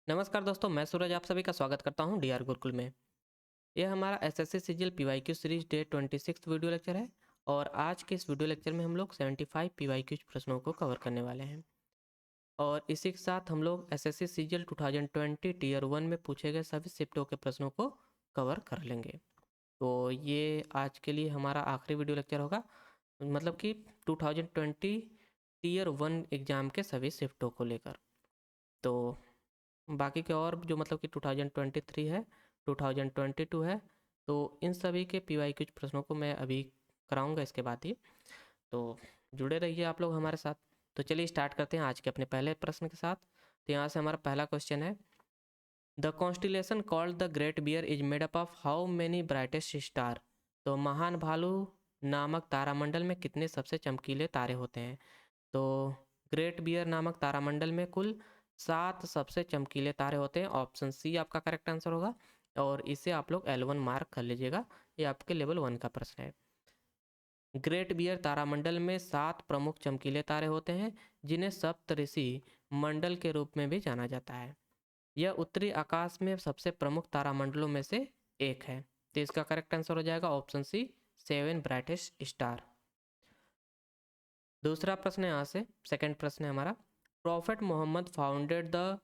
नमस्कार दोस्तों, मैं सूरज आप सभी का स्वागत करता हूं डीआर गुरुकुल में। यह हमारा SSC CGL PYQ series day 26 video lecture है और आज के इस वीडियो लेक्चर में हम लोग 75 पीवाईक्यू प्रश्नों को कवर करने वाले हैं। और इसी के साथ हम लोग एसएससी सीजीएल 2020 टीयर 1 में पूछे गए सभी शिफ्टों के प्रश्नों को कवर कर लेंगे। तो ये आज के लिए हमारा आखिरी वीडियो लेक्चर होगा, मतलब कि 2020 टीयर 1 एग्ज़ाम के सभी शिफ्टों को लेकर। तो बाकी के और जो मतलब कि 2023 है, 2022 है, तो इन सभी के पीवाईक्यू प्रश्नों को मैं अभी कराऊंगा इसके बाद ही। तो जुड़े रहिए आप लोग हमारे साथ। तो चलिए स्टार्ट करते हैं आज के अपने पहले प्रश्न के साथ। तो यहाँ से हमारा पहला क्वेश्चन है, the constellation called the great bear is made up of how many brightest star. तो महान भालू नामक तारामंडल में कितने सबसे चमकीले तारे होते हैं। तो ग्रेट बियर नामक तारामंडल में कुल 7 सबसे चमकीले तारे होते हैं। ऑप्शन सी आपका करेक्ट आंसर होगा और इसे आप लोग L1 मार्क कर लीजिएगा, ये आपके लेवल 1 का प्रश्न है। ग्रेट बियर तारामंडल में 7 प्रमुख चमकीले तारे होते हैं जिन्हें सप्तऋषि मंडल के रूप में भी जाना जाता है। यह उत्तरी आकाश में सबसे प्रमुख तारामंडलों में से एक है। तो इसका करेक्ट आंसर हो जाएगा ऑप्शन सी 7 ब्राइटेस्ट स्टार। दूसरा प्रश्न है यहाँ से, सेकंड प्रश्न है हमारा, prophet Mohammed founded the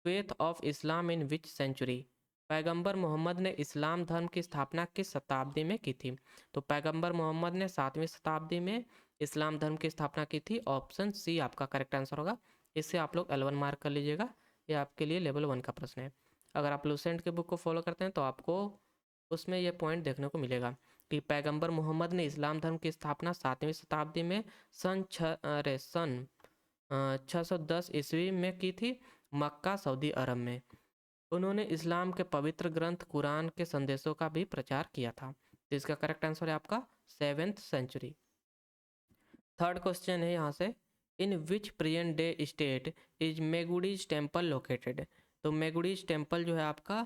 faith of Islam in which century. पैगंबर मोहम्मद ने इस्लाम धर्म की स्थापना किस शताब्दी में की थी। तो पैगंबर मोहम्मद ने 7वीं शताब्दी में इस्लाम धर्म की स्थापना की थी। ऑप्शन सी आपका करेक्ट आंसर होगा। इससे आप लोग L1 मार्क कर लीजिएगा, ये आपके लिए लेवल 1 का प्रश्न है। अगर आप लूसेंट के बुक को फॉलो करते हैं तो आपको उसमें यह पॉइंट देखने को मिलेगा कि पैगंबर मोहम्मद ने इस्लाम धर्म की स्थापना 7वीं शताब्दी में सन 610 ईस्वी में की थी, मक्का सऊदी अरब में। उन्होंने इस्लाम के पवित्र ग्रंथ कुरान के संदेशों का भी प्रचार किया था। तो इसका करेक्ट आंसर है आपका 7th सेंचुरी। थर्ड क्वेश्चन है यहाँ से, in which present day state is Meguti temple located. तो मेगुडीज टेम्पल जो है आपका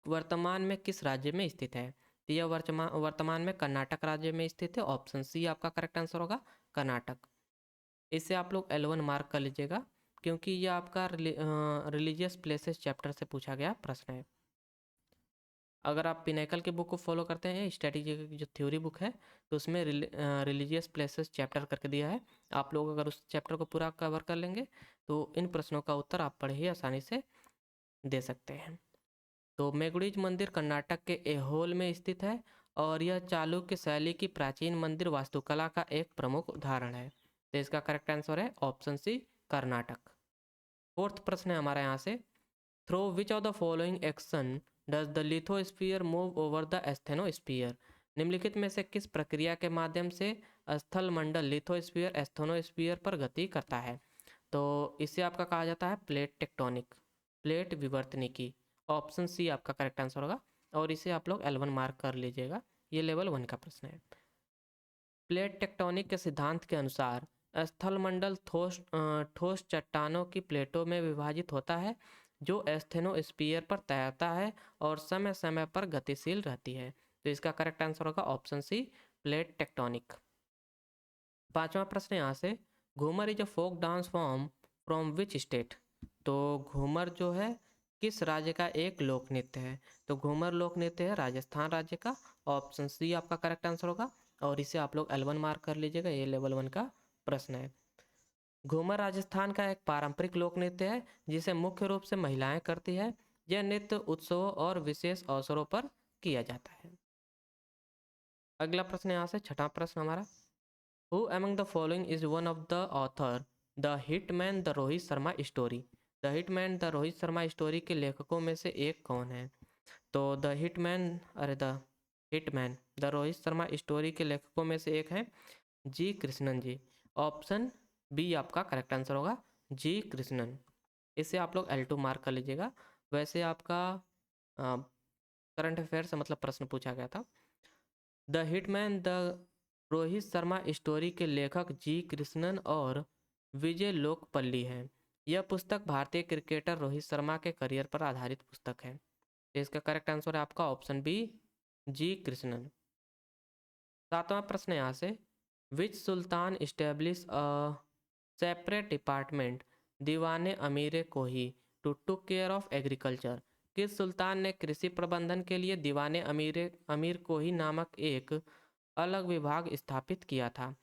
वर्तमान में किस राज्य में स्थित है। तो यह वर्तमान में कर्नाटक राज्य में स्थित है। ऑप्शन सी आपका करेक्ट आंसर होगा, कर्नाटक। इसे आप लोग L1 मार्क कर लीजिएगा क्योंकि यह आपका रिलीजियस प्लेसेस चैप्टर से पूछा गया प्रश्न है। अगर आप पिनेकल के बुक को फॉलो करते हैं, स्ट्रेटेजी की जो थ्योरी बुक है, तो उसमें रिलीजियस प्लेसेस चैप्टर करके दिया है। आप लोग अगर उस चैप्टर को पूरा कवर कर लेंगे तो इन प्रश्नों का उत्तर आप बड़े ही आसानी से दे सकते हैं। तो मेगुडीज मंदिर कर्नाटक के एहोल में स्थित है और यह चालुक्य शैली की प्राचीन मंदिर वास्तुकला का एक प्रमुख उदाहरण है। तो इसका करेक्ट आंसर है ऑप्शन सी, कर्नाटक। फोर्थ प्रश्न है हमारा यहाँ से, through which of the following action does the lithosphere move over the asthenosphere. निम्नलिखित में से किस प्रक्रिया के माध्यम से स्थल मंडल लिथोस्फीयर एस्थेनोस्फीयर पर गति करता है। तो इसे आपका कहा जाता है प्लेट टेक्टोनिक, प्लेट विवर्तनिकी। ऑप्शन सी आपका करेक्ट आंसर होगा और इसे आप लोग L1 मार्क कर लीजिएगा, ये लेवल 1 का प्रश्न है। प्लेट टेक्टोनिक के सिद्धांत के अनुसार स्थलमंडल ठोस चट्टानों की प्लेटों में विभाजित होता है जो एस्थेनोस्फीयर पर तैरता है और समय समय पर गतिशील रहती है। तो इसका करेक्ट आंसर होगा ऑप्शन सी, प्लेट टेक्टोनिक। पांचवा प्रश्न यहाँ से, Ghoomar is a folk dance form from which state. तो घूमर जो है किस राज्य का एक लोक नृत्य है। तो घूमर लोक नृत्य है राजस्थान राज्य का। ऑप्शन सी आपका करेक्ट आंसर होगा और इसे आप लोग L1 मार्क कर लीजिएगा, ये लेवल 1 का प्रश्न है। घूमर राजस्थान का एक पारंपरिक लोक नृत्य है जिसे मुख्य रूप से महिलाएं करती है। यह नृत्य उत्सवों और विशेष अवसरों पर किया जाता है। अगला प्रश्न यहाँ से छठा प्रश्न हमारा, who among the following is one of the author the hitman the Rohit Sharma story. The hitman the Rohit Sharma story के लेखकों में से एक कौन है। तो the hitman the Rohit Sharma story के लेखकों में से एक है जी कृष्णन जी। ऑप्शन बी आपका करेक्ट आंसर होगा, जी कृष्णन। इसे आप लोग L2 मार्क कर लीजिएगा। वैसे आपका करंट अफेयर से मतलब प्रश्न पूछा गया था। The hitman the Rohit Sharma story के लेखक जी कृष्णन और विजय लोकपल्ली हैं। यह पुस्तक भारतीय क्रिकेटर रोहित शर्मा के करियर पर आधारित पुस्तक है। तो इसका करेक्ट आंसर है आपका ऑप्शन बी, जी कृष्णन। सातवां प्रश्न यहाँ से, which sultan establish a separate department Diwan-e Amir Kohi to took care of agriculture? किस सुल्तान ने कृषि प्रबंधन के लिए दीवाने अमीर कोही नामक एक अलग विभाग स्थापित किया था?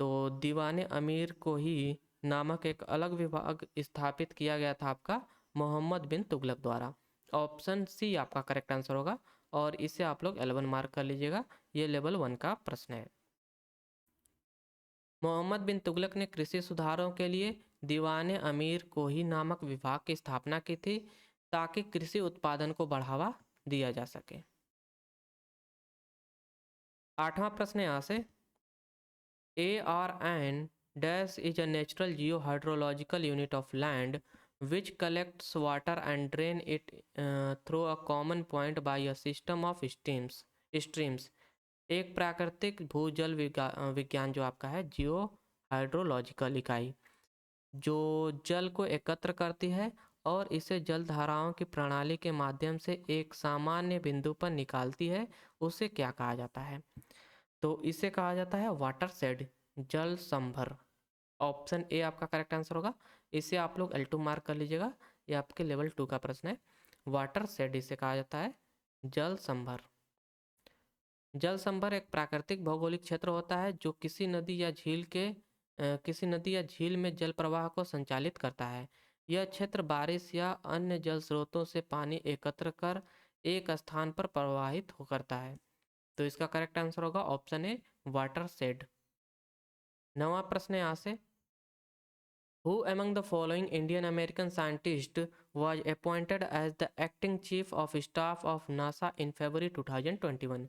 तो दीवाने अमीर कोही नामक एक अलग विभाग स्थापित किया गया था आपका मोहम्मद बिन तुगलक द्वारा। ऑप्शन सी आपका करेक्ट आंसर होगा और इसे आप लोग 11 मार्क कर लीजिएगा, ये लेवल 1 का प्रश्न है। मोहम्मद बिन तुगलक ने कृषि सुधारों के लिए दीवाने अमीर कोही नामक विभाग की स्थापना की थी ताकि कृषि उत्पादन को बढ़ावा दिया जा सके। 8वां प्रश्न यहाँ से, ARN dash is a natural geohydrological unit of land which collects water and drain it through a common point by a system of streams। एक प्राकृतिक भूजल विज्ञान जो आपका है जियो हाइड्रोलॉजिकल इकाई जो जल को एकत्र करती है और इसे जल धाराओं की प्रणाली के माध्यम से एक सामान्य बिंदु पर निकालती है, उसे क्या कहा जाता है? तो इसे कहा जाता है वाटर शेड, जल संभर। ऑप्शन ए आपका करेक्ट आंसर होगा, इसे आप लोग L2 मार्क कर लीजिएगा, ये आपके लेवल 2 का प्रश्न है। वाटर शेड इसे कहा जाता है जल संभर। जल संभर एक प्राकृतिक भौगोलिक क्षेत्र होता है जो किसी नदी या झील में जल प्रवाह को संचालित करता है। यह क्षेत्र बारिश या अन्य जल स्रोतों से पानी एकत्र कर एक स्थान पर प्रवाहित करता है। तो इसका करेक्ट आंसर होगा ऑप्शन ए वाटर शेड। 9वां प्रश्न यहाँ से, Who among the following Indian American scientist was appointed as the acting chief of staff of NASA in February 2021?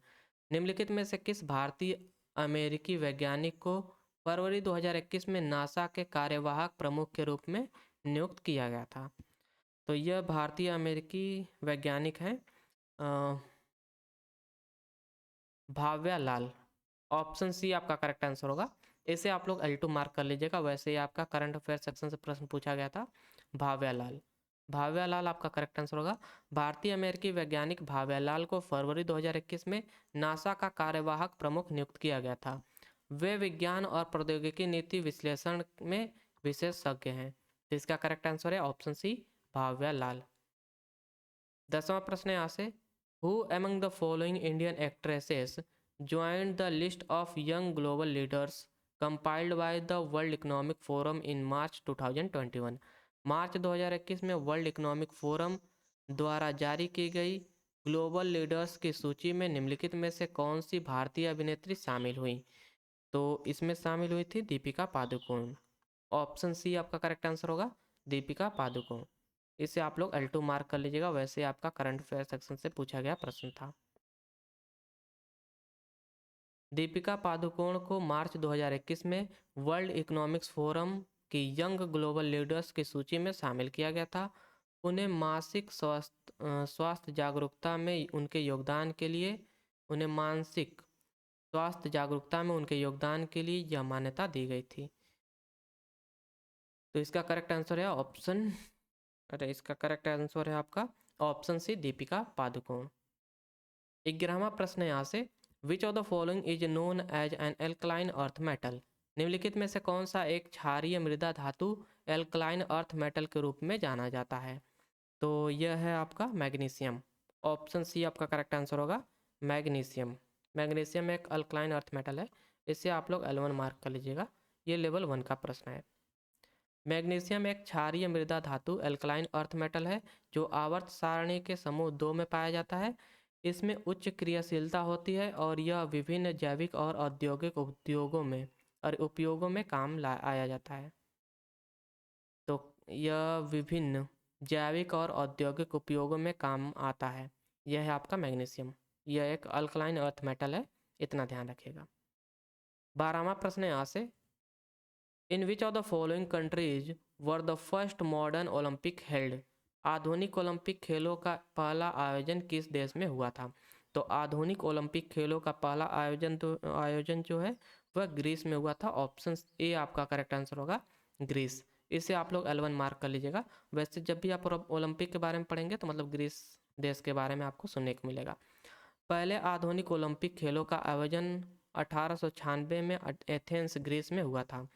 निम्नलिखित में से किस भारतीय अमेरिकी वैज्ञानिक को फरवरी 2021 में नासा के कार्यवाहक प्रमुख के रूप में नियुक्त किया गया था? तो यह भारतीय अमेरिकी वैज्ञानिक हैं भाव्या लाल। ऑप्शन सी आपका करेक्ट आंसर होगा, इसे आप लोग L2 मार्क कर लीजिएगा। वैसे ही आपका करंट अफेयर सेक्शन से प्रश्न पूछा गया था। भाव्या लाल आपका करेक्ट आंसर होगा। भारतीय अमेरिकी वैज्ञानिक भाव्या लाल को फरवरी 2021 में नासा का कार्यवाहक प्रमुख नियुक्त किया गया था। वे विज्ञान और प्रौद्योगिकी नीति विश्लेषण में विशेषज्ञ हैं। तो इसका करेक्ट आंसर है ऑप्शन सी भाव्या लाल। 10वां प्रश्न यहाँ से, Who among the following Indian actresses joined the list of young global leaders compiled by the World Economic Forum in March 2021? मार्च 2021 में वर्ल्ड इकोनॉमिक फोरम द्वारा जारी की गई ग्लोबल लीडर्स की सूची में निम्नलिखित में से कौन सी भारतीय अभिनेत्री शामिल हुई? तो इसमें शामिल हुई थी दीपिका पादुकोण। ऑप्शन सी आपका करेक्ट आंसर होगा दीपिका पादुकोण, इसे आप लोग L2 मार्क कर लीजिएगा। वैसे आपका करंट अफेयर सेक्शन से पूछा गया प्रश्न था। दीपिका पादुकोण को मार्च 2021 में वर्ल्ड इकोनॉमिक्स फोरम की यंग ग्लोबल लीडर्स की सूची में शामिल किया गया था। उन्हें मासिक स्वास्थ्य जागरूकता में उनके योगदान के लिए यह मान्यता दी गई थी। तो इसका करेक्ट आंसर है इसका करेक्ट आंसर है आपका ऑप्शन सी दीपिका पादुकोण। 11वां प्रश्न यहाँ से, which of the following is known as an alkaline earth metal? निम्नलिखित में से कौन सा एक क्षारीय मृदा धातु एल्कलाइन अर्थ मेटल के रूप में जाना जाता है? तो यह है आपका मैग्नीशियम। ऑप्शन सी आपका करेक्ट आंसर होगा मैग्नीशियम एक अल्कलाइन अर्थ मेटल है, इसे आप लोग L1 मार्क कर लीजिएगा, ये लेवल 1 का प्रश्न है। मैग्नीशियम एक क्षारीय मृदा धातु एल्कलाइन अर्थ मेटल है जो आवर्त सारणी के समूह 2 में पाया जाता है। इसमें उच्च क्रियाशीलता होती है और यह विभिन्न जैविक और औद्योगिक उपयोगों में काम आया जाता है। तो यह विभिन्न जैविक और औद्योगिक उपयोगों में काम आता है। यह है आपका मैग्नीशियम, यह एक अल्कलाइन अर्थ मेटल है, इतना ध्यान रखिएगा। 12वां प्रश्न यहाँ से, in which of the following countries were the first modern Olympic held? आधुनिक ओलंपिक खेलों का पहला आयोजन किस देश में हुआ था? तो आधुनिक ओलंपिक खेलों का पहला आयोजन जो है वह ग्रीस में हुआ था। ऑप्शन ए आपका करेक्ट आंसर होगा ग्रीस, इसे आप लोग L1 मार्क कर लीजिएगा। वैसे जब भी आप ओलंपिक के बारे में पढ़ेंगे तो मतलब ग्रीस देश के बारे में आपको सुनने को मिलेगा। पहले आधुनिक ओलंपिक खेलों का आयोजन 1896 में एथेंस ग्रीस में हुआ था।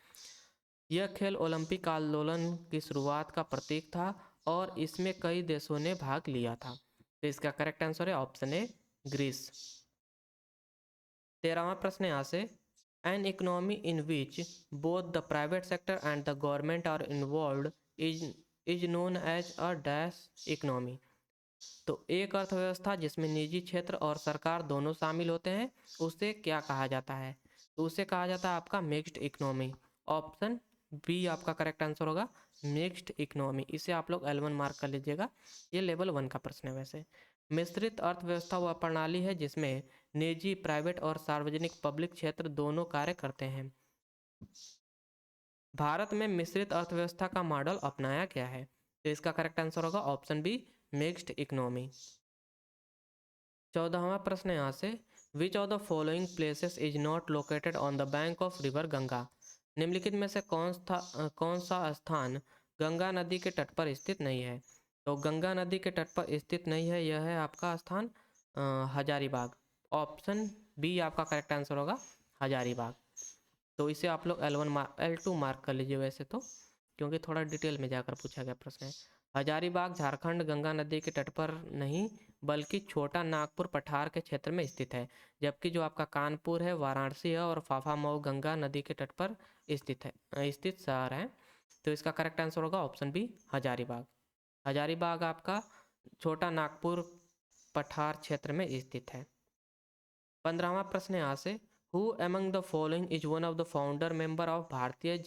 यह खेल ओलंपिक आंदोलन की शुरुआत का प्रतीक था और इसमें कई देशों ने भाग लिया था। तो इसका करेक्ट आंसर है ऑप्शन ए ग्रीस। 13वां प्रश्न यहाँ से, an economy in which both the private sector and the government are involve is known as a dash economy. तो एक अर्थव्यवस्था जिसमें निजी क्षेत्र और सरकार दोनों शामिल होते हैं उसे क्या कहा जाता है? तो उसे कहा जाता है आपका मिक्स्ड इकोनॉमी। ऑप्शन बी आपका करेक्ट आंसर होगा मिक्स्ड इकोनॉमी। इसे आप लोग L1 मार्क कर लीजिएगा, ये लेवल 1 का प्रश्न है। वैसे मिश्रित अर्थव्यवस्था वह प्रणाली है जिसमें निजी, प्राइवेट और सार्वजनिक पब्लिक क्षेत्र दोनों कार्य करते हैं। भारत में मिश्रित अर्थव्यवस्था का मॉडल अपनाया गया है। तो इसका करेक्ट आंसर होगा ऑप्शन बी मिक्स्ड इकोनॉमी। 14वां प्रश्न यहाँ से, which of the following places is not located on the bank of river Ganga. निम्नलिखित में से कौन सा स्थान गंगा नदी के तट पर स्थित नहीं है? तो गंगा नदी के तट पर स्थित नहीं है, यह है आपका स्थान हजारीबाग। ऑप्शन बी आपका करेक्ट आंसर होगा हजारीबाग। तो इसे आप लोग L2 मार्क कर लीजिए वैसे तो, क्योंकि थोड़ा डिटेल में जाकर पूछा गया प्रश्न है। हजारीबाग झारखंड गंगा नदी के तट पर नहीं बल्कि छोटा नागपुर पठार के क्षेत्र में स्थित है, जबकि जो आपका कानपुर है, वाराणसी है और फाफामऊ गंगा नदी के तट पर स्थित शहर है। तो इसका करेक्ट आंसर होगा ऑप्शन बी हजारीबाग। हजारीबाग आपका छोटा नागपुर पठार क्षेत्र में स्थित है। 15वां प्रश्न यहाँ से, who among the following is one of the founder member of भारतीय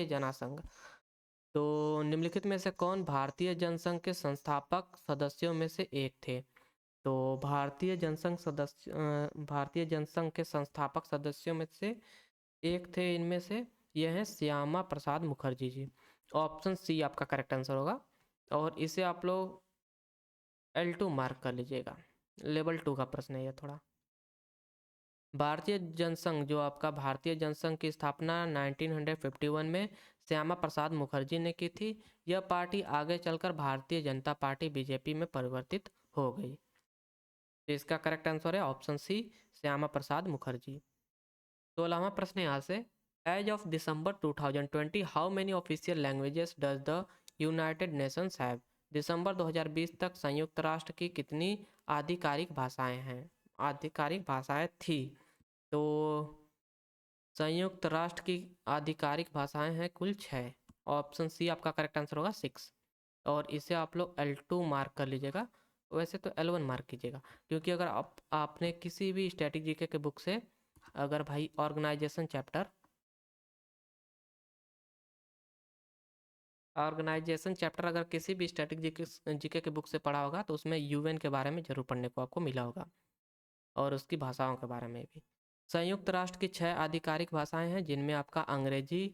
जनसंघ। तो निम्नलिखित में से कौन भारतीय जनसंघ के संस्थापक सदस्यों में से एक थे? तो भारतीय जनसंघ के संस्थापक सदस्यों में से एक थे, इनमें से यह है श्यामा प्रसाद मुखर्जी जी। ऑप्शन सी आपका करेक्ट आंसर होगा, और इसे आप लोग L2 मार्क कर लीजिएगा, लेवल 2 का प्रश्न है यह थोड़ा। भारतीय जनसंघ, जो आपका भारतीय जनसंघ की स्थापना 1951 में श्यामा प्रसाद मुखर्जी ने की थी। यह पार्टी आगे चलकर भारतीय जनता पार्टी बीजेपी में परिवर्तित हो गई। तो इसका करेक्ट आंसर है ऑप्शन सी श्यामा प्रसाद मुखर्जी। 16वां प्रश्न यहाँ से, as of December 2020 how many official languages does the United Nations have. दिसंबर 2020 तक संयुक्त राष्ट्र की कितनी आधिकारिक भाषाएं थी? तो संयुक्त राष्ट्र की आधिकारिक भाषाएं हैं कुल 6। ऑप्शन सी आपका करेक्ट आंसर होगा 6, और इसे आप लोग L2 मार्क कर लीजिएगा, वैसे तो L1 मार्क कीजिएगा, क्योंकि अगर आपने किसी भी स्टैटिक जीके के बुक से अगर भाई ऑर्गेनाइजेशन चैप्टर अगर किसी भी स्टैटिक जीके के बुक से पढ़ा होगा तो उसमें UN के बारे में जरूर पढ़ने को आपको मिला होगा, और उसकी भाषाओं के बारे में भी। संयुक्त राष्ट्र की 6 आधिकारिक भाषाएं हैं, जिनमें आपका अंग्रेजी,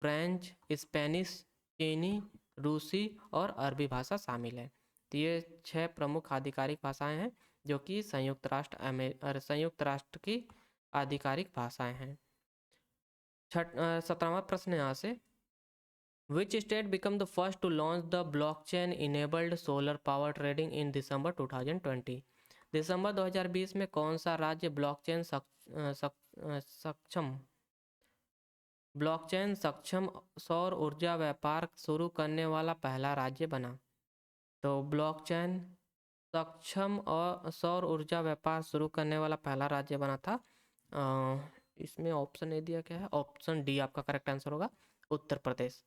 फ्रेंच, स्पेनिश, चीनी, रूसी और अरबी भाषा शामिल है। तो ये 6 प्रमुख आधिकारिक भाषाएं हैं जो कि संयुक्त राष्ट्र की आधिकारिक भाषाएं हैं। 17वां प्रश्न यहाँ से, which state become the first to launch the blockchain enabled solar power trading in December 2020। दिसंबर 2020 में कौन सा राज्य ब्लॉकचेन सक्षम सौर ऊर्जा व्यापार शुरू करने वाला पहला राज्य बना? तो ब्लॉकचेन सक्षम और सौर ऊर्जा व्यापार शुरू करने वाला पहला राज्य बना था, इसमें ऑप्शन ए दिया गया है, ऑप्शन डी आपका करेक्ट आंसर होगा उत्तर प्रदेश।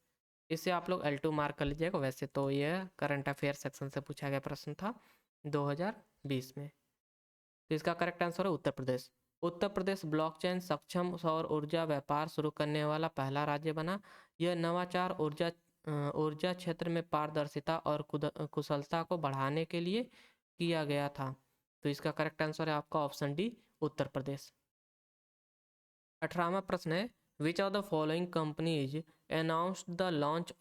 इसे आप लोग L2 मार्क कर लीजिएगा, वैसे तो यह करंट अफेयर सेक्शन से पूछा गया प्रश्न था 2020 में। तो इसका करेक्ट आंसर है उत्तर प्रदेश। उत्तर प्रदेश ब्लॉकचेन सक्षम सौर ऊर्जा व्यापार शुरू करने वाला पहला राज्य बना। यह नवाचार ऊर्जा क्षेत्र में पारदर्शिता और कुशलता को बढ़ाने के लिए किया गया था। तो इसका करेक्ट आंसर है आपका ऑप्शन डी उत्तर प्रदेश। 18वां प्रश्न है, विच of the following companies announced the launch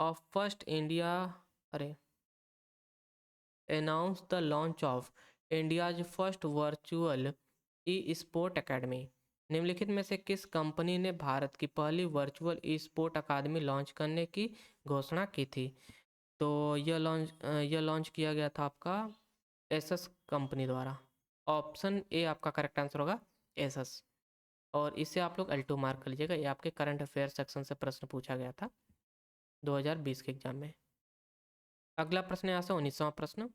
of India's first virtual e-sport academy। निम्नलिखित में से किस कंपनी ने भारत की पहली वर्चुअल ई स्पोर्ट अकादमी लॉन्च करने की घोषणा की थी? तो यह लॉन्च किया गया था आपका एसएस कंपनी द्वारा। ऑप्शन ए आपका करेक्ट आंसर होगा एसएस, और इसे आप लोग L2 मार्क कर लीजिएगा, ये आपके करंट अफेयर सेक्शन से प्रश्न पूछा गया था 2020 के एग्जाम में। अगला प्रश्न यहाँ से 19वां प्रश्न,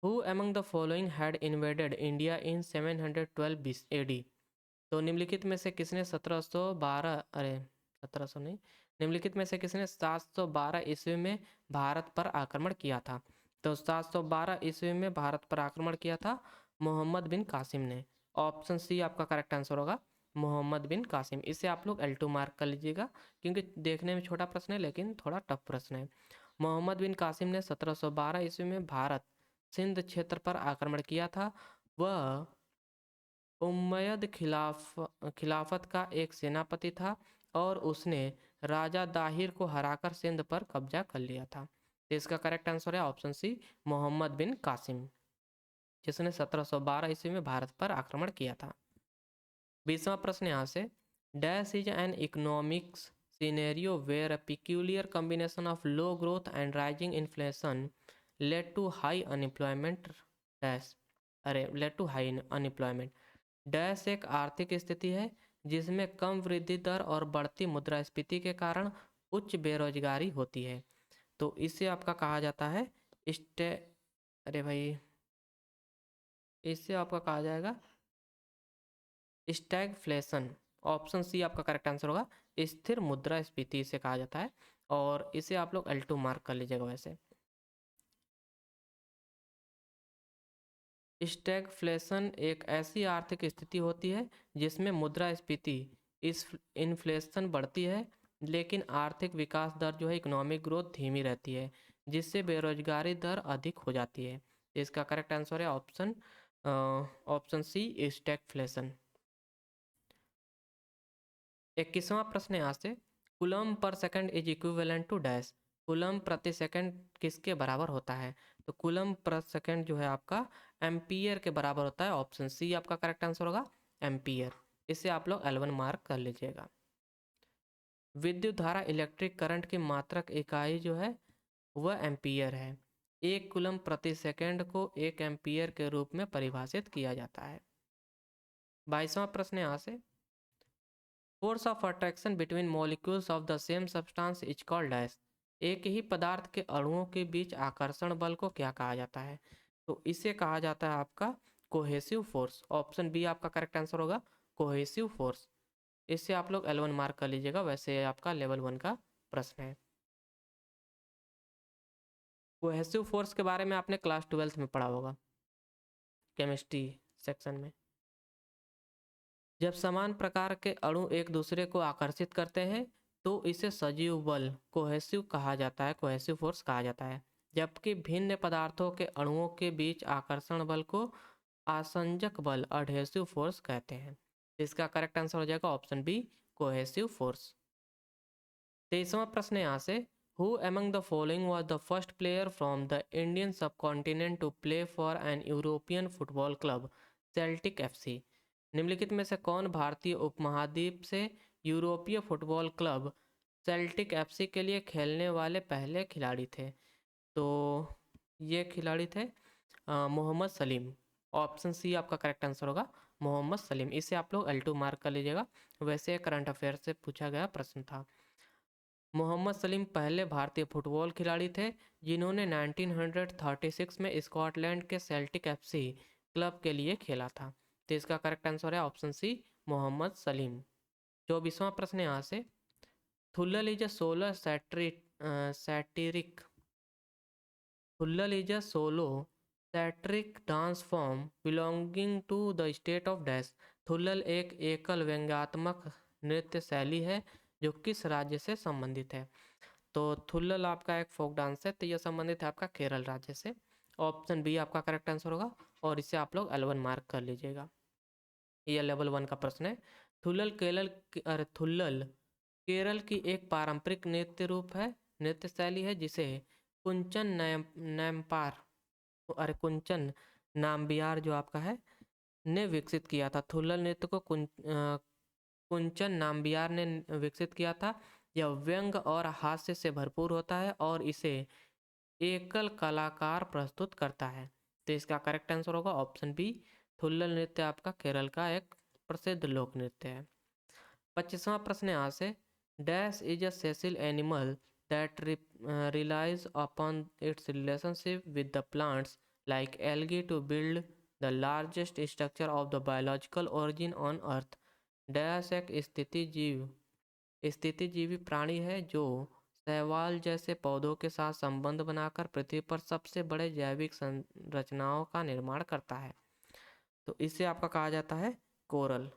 who among the following had invaded India in 712 AD। तो निम्नलिखित में से किसने 1712 नहीं, निम्नलिखित में से किसने 712 ईस्वी में भारत पर आक्रमण किया था। तो 712 ईस्वी में भारत पर आक्रमण किया था मोहम्मद बिन कासिम ने। ऑप्शन सी आपका करेक्ट आंसर होगा, मोहम्मद बिन कासिम। इसे आप लोग L2 मार्क कर लीजिएगा, क्योंकि देखने में छोटा प्रश्न है लेकिन थोड़ा टफ प्रश्न है। मोहम्मद बिन कासिम ने 1712 ईस्वी में भारत सिंध क्षेत्र पर आक्रमण किया था। वह उम्मयद खिलाफत का एक सेनापति था और उसने राजा दाहिर को हराकर सिंध पर कब्जा कर लिया था। तो इसका करेक्ट आंसर है ऑप्शन सी, मोहम्मद बिन कासिम, जिसने 1712 ईस्वी में भारत पर आक्रमण किया था। 20वां प्रश्न यहाँ से, dash is an economics scenario where a peculiar combination of low growth and rising inflation led to high unemployment dash, अरे led to high unemployment. Dash एक आर्थिक स्थिति है जिसमें कम वृद्धि दर और बढ़ती मुद्रास्फीति के कारण उच्च बेरोजगारी होती है। तो इसे आपका कहा जाता है स्टे अरे भाई, इससे आपका कहा जाएगा स्टैगफ्लेशन। ऑप्शन सी आपका करेक्ट आंसर होगा, स्थिर मुद्रास्फीति इसे कहा जाता है, और इसे आप लोग L2 मार्क कर लीजिएगा। वैसे स्टैगफ्लेशन एक ऐसी आर्थिक स्थिति होती है जिसमें मुद्रास्फीति इस इन्फ्लेशन बढ़ती है, लेकिन आर्थिक विकास दर जो है इकोनॉमिक ग्रोथ धीमी रहती है, जिससे बेरोजगारी दर अधिक हो जाती है। इसका करेक्ट आंसर है ऑप्शन सी, स्टैगफ्लेशन। 21वां प्रश्न यहाँ से, coulomb per second is equivalent to dash. Coulomb प्रति सेकंड किसके बराबर होता है। तो कूलम प्रति सेकंड जो है आपका एम्पियर के बराबर होता है। ऑप्शन सी आपका करेक्ट आंसर होगा, एम्पियर। इसे आप लोग L1 मार्क कर लीजिएगा। विद्युत धारा इलेक्ट्रिक करंट की मात्रक इकाई जो है वह एम्पियर है। एक कूलम प्रति सेकंड को 1 एम्पियर के रूप में परिभाषित किया जाता है। 22वां प्रश्न यहाँ से, force of attraction between molecules of the same substance is called dash. एक ही पदार्थ के अणुओं के बीच आकर्षण बल को क्या कहा जाता है। तो इसे कहा जाता है आपका कोहेसिव फोर्स। ऑप्शन बी आपका करेक्ट आंसर होगा, कोहेसिव फोर्स। इससे आप लोग L1 मार्क कर लीजिएगा, वैसे आपका लेवल 1 का प्रश्न है। कोहेसिव फोर्स के बारे में आपने क्लास 12th में पढ़ा होगा, केमिस्ट्री सेक्शन में। जब समान प्रकार के अणु एक दूसरे को आकर्षित करते हैं तो इसे सजीव बल कोहेसिव कहा जाता है, कोहेसिव फोर्स कहा जाता है। जबकि भिन्न पदार्थों के अणुओं के बीच आकर्षण बल को आसंजक बल अडहेसिव फोर्स कहते हैं। इसका करेक्ट आंसर हो जाएगा ऑप्शन बी, कोहेसिव फोर्स। 23वां प्रश्न यहाँ से, who among the following was the first player from the Indian subcontinent to play for an European football club Celtic FC। निम्नलिखित में से कौन भारतीय उपमहाद्वीप से यूरोपीय फुटबॉल क्लब सेल्टिक FC के लिए खेलने वाले पहले खिलाड़ी थे। तो ये खिलाड़ी थे मोहम्मद सलीम। ऑप्शन सी आपका करेक्ट आंसर होगा, मोहम्मद सलीम। इसे आप लोग L2 मार्क कर लीजिएगा, वैसे करंट अफेयर से पूछा गया प्रश्न था। मोहम्मद सलीम पहले भारतीय फुटबॉल खिलाड़ी थे जिन्होंने 1936 में स्कॉटलैंड के सेल्टिक FC क्लब के लिए खेला था। तो इसका करेक्ट आंसर है ऑप्शन सी, मोहम्मद सलीम। 24वां प्रश्न यहाँ से, Thullal is a solo satiric Thullal is a solo satiric dance form belonging to the state of dash. Thullal एक एकल व्यंग्यात्मक नृत्य शैली है जो किस राज्य से संबंधित है। तो थुल्लल आपका एक फोक डांस है, तो यह संबंधित है आपका केरल राज्य से। ऑप्शन बी आपका करेक्ट आंसर होगा, और इसे आप लोग L1 मार्क कर लीजिएगा। यह लेवल 1 का प्रश्न है। थुल्लल केरल की एक पारंपरिक नृत्य शैली है जिसे कुंचन कुंचन नाम्बियार जो आपका है ने विकसित किया था। थुल्लल नृत्य को कुंचन नाम्बियार ने विकसित किया था। यह व्यंग और हास्य से भरपूर होता है और इसे एकल कलाकार प्रस्तुत करता है। तो इसका करेक्ट आंसर होगा ऑप्शन बी, थुल्लल नृत्य आपका केरल का एक प्रसिद्ध लोक नृत्य है। 25वां प्रश्न यहाँ से, dash is a sessile animal that relies upon its relationship with the plants like algae to build the largest structure of the biological origin on earth. डयास एक स्थितिजीवी प्राणी है जो शैवाल जैसे पौधों के साथ संबंध बनाकर पृथ्वी पर सबसे बड़े जैविक संरचनाओं का निर्माण करता है। तो इसे आपका कहा जाता है कोरल,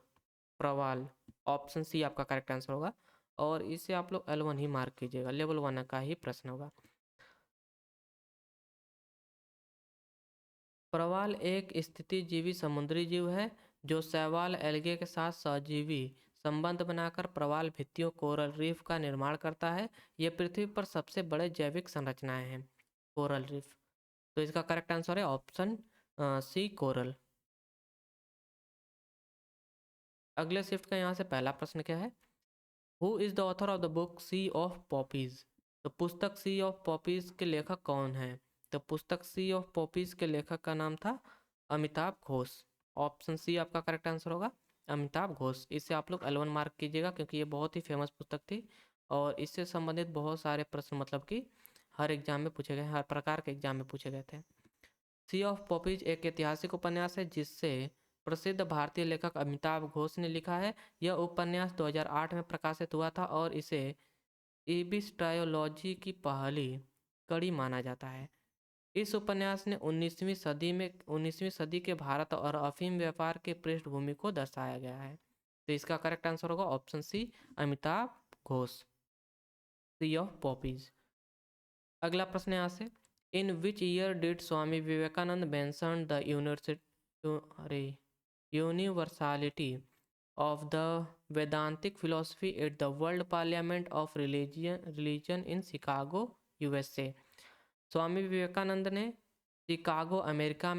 प्रवाल। ऑप्शन सी आपका करेक्ट आंसर होगा और इसे आप लोग L1 ही मार्क कीजिएगा, लेवल 1 का ही प्रश्न होगा। प्रवाल एक स्थितिजीवी समुद्री जीव है जो शैवाल एल्गे के साथ सहजीवी संबंध बनाकर प्रवाल भित्तियों कोरल रीफ का निर्माण करता है। यह पृथ्वी पर सबसे बड़े जैविक संरचनाएं हैं कोरल रीफ। तो इसका करेक्ट आंसर है ऑप्शन सी कोरल। अगले शिफ्ट का यहाँ से पहला प्रश्न क्या है? Who is the author of the book Sea of Poppies? तो पुस्तक सी ऑफ पॉपीज के लेखक कौन है? तो पुस्तक सी ऑफ पॉपीज के लेखक का नाम था अमिताभ घोष। ऑप्शन सी आपका करेक्ट आंसर होगा अमिताभ घोष। इसे आप लोग L1 मार्क कीजिएगा क्योंकि ये बहुत ही फेमस पुस्तक थी और इससे संबंधित बहुत सारे प्रश्न मतलब कि हर एग्जाम में पूछे गए, हर प्रकार के एग्जाम में पूछे गए थे। सी ऑफ पॉपीज एक ऐतिहासिक उपन्यास है जिससे प्रसिद्ध भारतीय लेखक अमिताभ घोष ने लिखा है। यह उपन्यास 2008 में प्रकाशित हुआ था और इसे इबिस ट्रायोलॉजी की पहली कड़ी माना जाता है। इस उपन्यास ने 19वीं सदी के भारत और अफीम व्यापार के पृष्ठभूमि को दर्शाया गया है। तो इसका करेक्ट आंसर होगा option C Amitabh Ghosh, sea of poppies. अगला प्रश्न यहाँ से, in which year did Swami Vivekananda mention the universality of the Vedantic philosophy at the world parliament of religion in Chicago USA? Swami Vivekananda ने शिकागो अमेरिका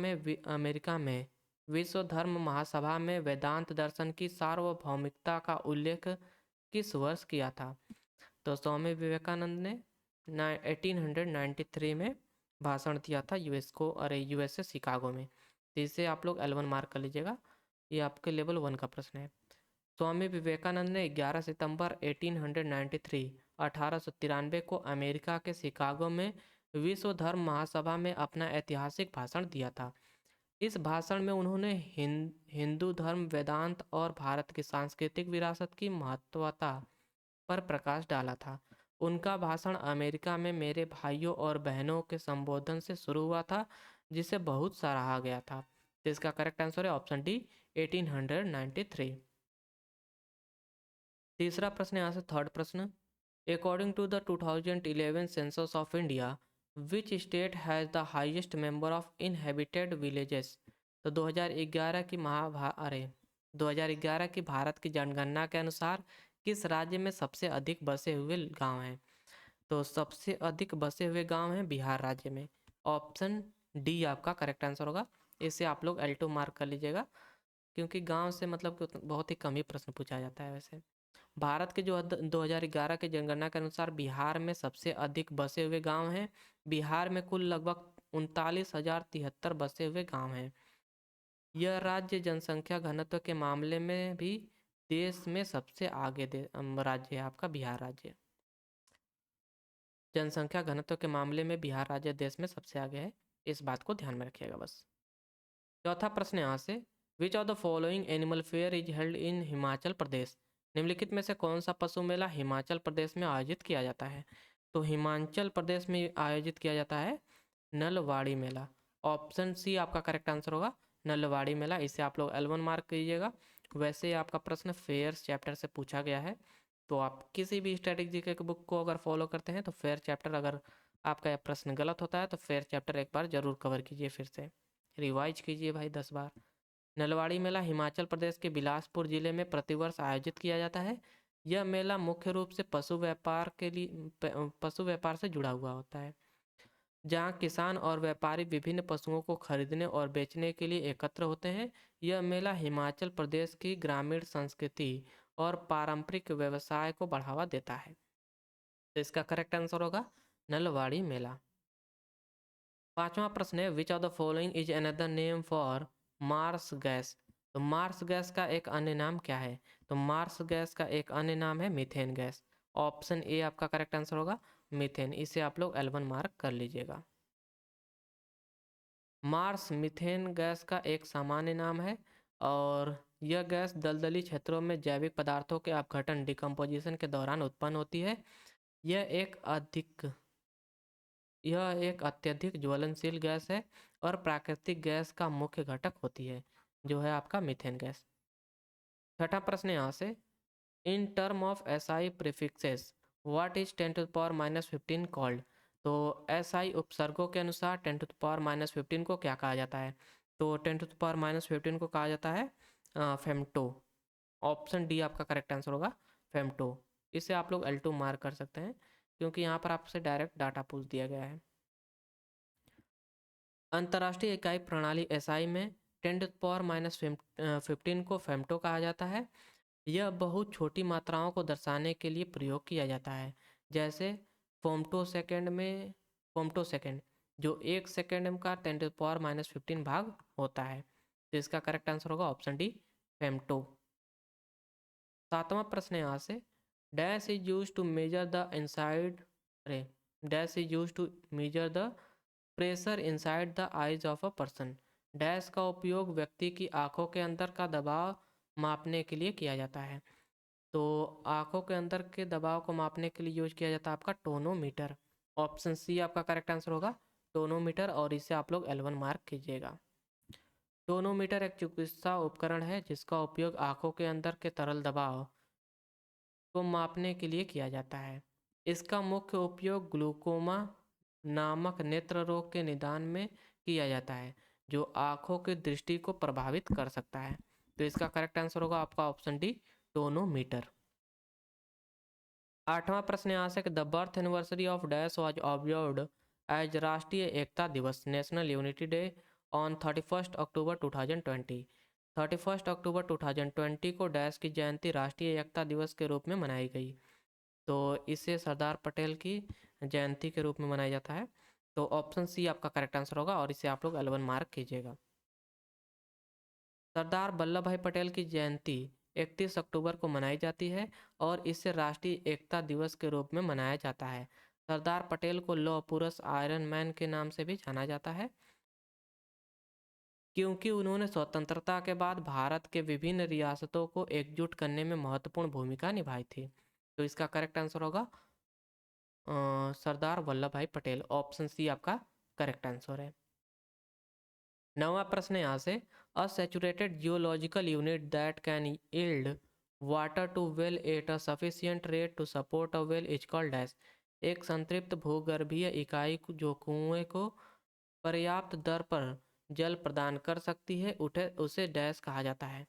में विश्व धर्म महासभा में वेदांत दर्शन की सार्वभौमिकता का उल्लेख किस वर्ष किया था? तो स्वामी विवेकानंद ने 1893 में भाषण दिया था USA शिकागो में। तो इसे आप लोग L1 मार्क कर लीजिएगा, ये आपके लेवल 1 का प्रश्न है। स्वामी विवेकानंद ने 11 सितंबर 1893 को अमेरिका के शिकागो में विश्व धर्म महासभा में अपना ऐतिहासिक भाषण दिया था। इस भाषण में उन्होंने हिंदू धर्म, वेदांत और भारत की सांस्कृतिक विरासत की महत्वता पर प्रकाश डाला था। उनका भाषण अमेरिका में मेरे भाइयों और बहनों के संबोधन से शुरू हुआ था जिसे बहुत सराहा गया था। तो इसका करेक्ट आंसर है ऑप्शन डी 1893। तीसरा प्रश्न यहाँ से थर्ड प्रश्न, according to the 2011 census of India which state has the highest number of inhabited villages? तो 2011 की भारत की जनगणना के अनुसार किस राज्य में सबसे अधिक बसे हुए गांव हैं? तो सबसे अधिक बसे हुए गांव हैं बिहार राज्य में। ऑप्शन डी आपका करेक्ट आंसर होगा। इसे आप लोग L2 मार्क कर लीजिएगा क्योंकि गांव से मतलब कि बहुत ही कम ही प्रश्न पूछा जाता है। वैसे भारत के जो 2011 के जनगणना के अनुसार बिहार में सबसे अधिक बसे हुए गांव हैं। बिहार में कुल लगभग 39,073 बसे हुए गांव हैं। यह राज्य जनसंख्या घनत्व के मामले में भी देश में सबसे आगे राज्य है आपका बिहार राज्य। जनसंख्या घनत्व के मामले में बिहार राज्य देश में सबसे आगे है, इस बात को ध्यान में रखिएगा बस। चौथा प्रश्न यहाँ से, which of the following animal fair is held in Himachal Pradesh? निम्नलिखित में से कौन सा पशु मेला हिमाचल प्रदेश में आयोजित किया जाता है? तो हिमाचल प्रदेश में आयोजित किया जाता है नलवाड़ी मेला। ऑप्शन सी आपका करेक्ट आंसर होगा नलवाड़ी मेला। इसे आप लोग L1 मार्क कीजिएगा। वैसे आपका प्रश्न फेयर्स चैप्टर से पूछा गया है, तो आप किसी भी स्ट्रेटेजी के बुक को अगर फॉलो करते हैं तो फेयर चैप्टर, अगर आपका यह प्रश्न गलत होता है तो फेयर चैप्टर एक बार जरूर कवर कीजिए, फिर से रिवाइज कीजिए भाई 10 बार। नलवाड़ी मेला हिमाचल प्रदेश के बिलासपुर जिले में प्रतिवर्ष आयोजित किया जाता है। यह मेला मुख्य रूप से पशु व्यापार से जुड़ा हुआ होता है, जहां किसान और व्यापारी विभिन्न पशुओं को खरीदने और बेचने के लिए एकत्र होते हैं। यह मेला हिमाचल प्रदेश की ग्रामीण संस्कृति और पारंपरिक व्यवसाय को बढ़ावा देता है। तो इसका करेक्ट आंसर होगा नलवाड़ी मेला। पांचवा प्रश्न है, विच of the following is another name for marsh gas? तो मार्स गैस का एक अन्य नाम क्या है? तो मार्स गैस का एक अन्य नाम है मीथेन गैस। ऑप्शन ए आपका करेक्ट आंसर होगा मीथेन, इसे आप लोग L1 मार्क कर लीजिएगा। मार्स मीथेन गैस का एक सामान्य नाम है और यह गैस दलदली क्षेत्रों में जैविक पदार्थों के अपघटन डिकम्पोजिशन के दौरान उत्पन्न होती है। यह एक अत्यधिक ज्वलनशील गैस है और प्राकृतिक गैस का मुख्य घटक होती है, जो है आपका मीथेन गैस। छठा प्रश्न यहाँ से, in term of SI prefixes what is 10⁻⁻15 called. तो एसआई उपसर्गों के अनुसार 10⁻⁻15 को क्या कहा जाता है? तो 10⁻⁻15 को कहा जाता है फेम्टो। ऑप्शन डी आपका करेक्ट आंसर होगा, फेम्टो। इसे आप लोग L2 मार्क कर सकते हैं क्योंकि यहाँ पर आपसे डायरेक्ट डाटा पूछ दिया गया है। अंतर्राष्ट्रीय इकाई प्रणाली एसआई में 10⁻⁻15 को फेम्टो कहा जाता है। यह बहुत छोटी मात्राओं को दर्शाने के लिए प्रयोग किया जाता है, जैसे फोम्टो सेकेंड जो 1 सेकेंड का 10⁻⁻15 भाग होता है। तो इसका करेक्ट आंसर होगा ऑप्शन डी, फेम्टो। सातवां प्रश्न यहाँ से, dash is use to measure the inside dash is use to measure the pressure inside the eyes of a person. Dash का उपयोग व्यक्ति की आंखों के अंदर का दबाव मापने के लिए किया जाता है। तो आंखों के अंदर के दबाव को मापने के लिए यूज किया जाता है आपका टोनोमीटर। ऑप्शन सी आपका करेक्ट आंसर होगा, टोनोमीटर, और इसे आप लोग L1 मार्क कीजिएगा। टोनोमीटर एक चिकित्सा उपकरण है जिसका उपयोग आंखों के अंदर के तरल दबाव को मापने के लिए किया जाता है। इसका मुख्य उपयोग ग्लूकोमा नामक नेत्र रोग के निदान में किया जाता है, जो आंखों की दृष्टि को प्रभावित कर सकता है। तो इसका करेक्ट आंसर होगा आपका ऑप्शन डी, टोनोमीटर। आठवां प्रश्न यहाँ से, the birth anniversary of dash was observed as Rashtriya Ekta Diwas national unity day on 31 अक्टूबर 2020। 31 अक्टूबर 2020 को डैश की जयंती राष्ट्रीय एकता दिवस के रूप में मनाई गई। तो इसे सरदार पटेल की जयंती के रूप में मनाया जाता है। तो ऑप्शन सी आपका करेक्ट आंसर होगा और इसे आप लोग L1 मार्क कीजिएगा। सरदार वल्लभ भाई पटेल की जयंती 31 अक्टूबर को मनाई जाती है और इसे राष्ट्रीय एकता दिवस के रूप में मनाया जाता है। सरदार पटेल को लौह पुरुष आयरन मैन के नाम से भी जाना जाता है क्योंकि उन्होंने स्वतंत्रता के बाद भारत के विभिन्न रियासतों को एकजुट करने में महत्वपूर्ण भूमिका निभाई थी। तो इसका करेक्ट आंसर होगा सरदार वल्लभ भाई पटेल। ऑप्शन सी आपका करेक्ट आंसर है। नवा प्रश्न यहाँ से, a saturated geological unit that can yield water to well at a sufficient rate to support a well is called dash. एक संतृप्त भूगर्भीय इकाई जो कुएं को पर्याप्त दर पर जल प्रदान कर सकती है उसे डैश कहा जाता है।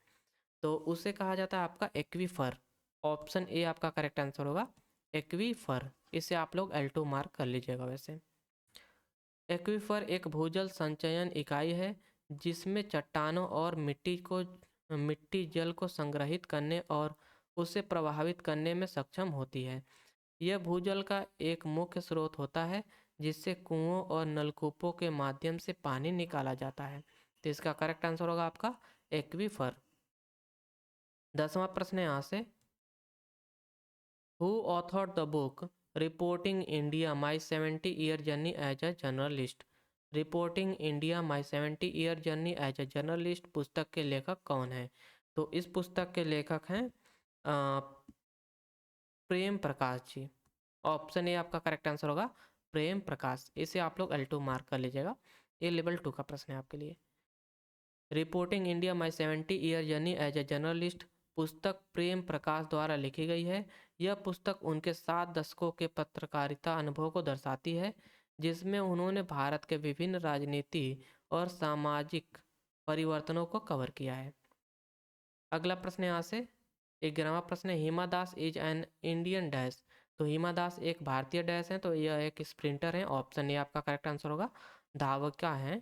तो उसे कहा जाता है आपका एक्वीफर। ऑप्शन ए आपका करेक्ट आंसर होगा, एक्वीफर। इसे आप लोग L2 मार्क कर लीजिएगा। वैसे एक्वीफर एक भूजल संचयन इकाई है जिसमें चट्टानों और मिट्टी जल को संग्रहित करने और उसे प्रभावित करने में सक्षम होती है। यह भूजल का एक मुख्य स्रोत होता है जिससे कुओं और नलकूपों के माध्यम से पानी निकाला जाता है। तो इसका करेक्ट आंसर होगा आपका एक्वीफर। 10वां प्रश्न यहाँ से, who authored the book reporting India my 70-year journey as a journalist. Reporting India my 70-year journey as a journalist पुस्तक के लेखक कौन है? तो इस पुस्तक के लेखक हैं प्रेम प्रकाश जी। ऑप्शन ए आपका करेक्ट आंसर होगा, प्रेम प्रकाश। इसे आप लोग L2 मार्क कर लीजिएगा। ये लेवल 2 का प्रश्न है आपके लिए। Reporting India my 70-year journey as a journalist पुस्तक प्रेम प्रकाश द्वारा लिखी गई है। यह पुस्तक उनके 7 दशकों के पत्रकारिता अनुभव को दर्शाती है जिसमें उन्होंने भारत के विभिन्न राजनीति और सामाजिक परिवर्तनों को कवर किया है। अगला प्रश्न यहाँ से 11वां प्रश्न है, Hima Das is an Indian dash. तो हिमा दास एक भारतीय डैश है, तो यह एक स्प्रिंटर है। ऑप्शन ए आपका करेक्ट आंसर होगा, धाविका है।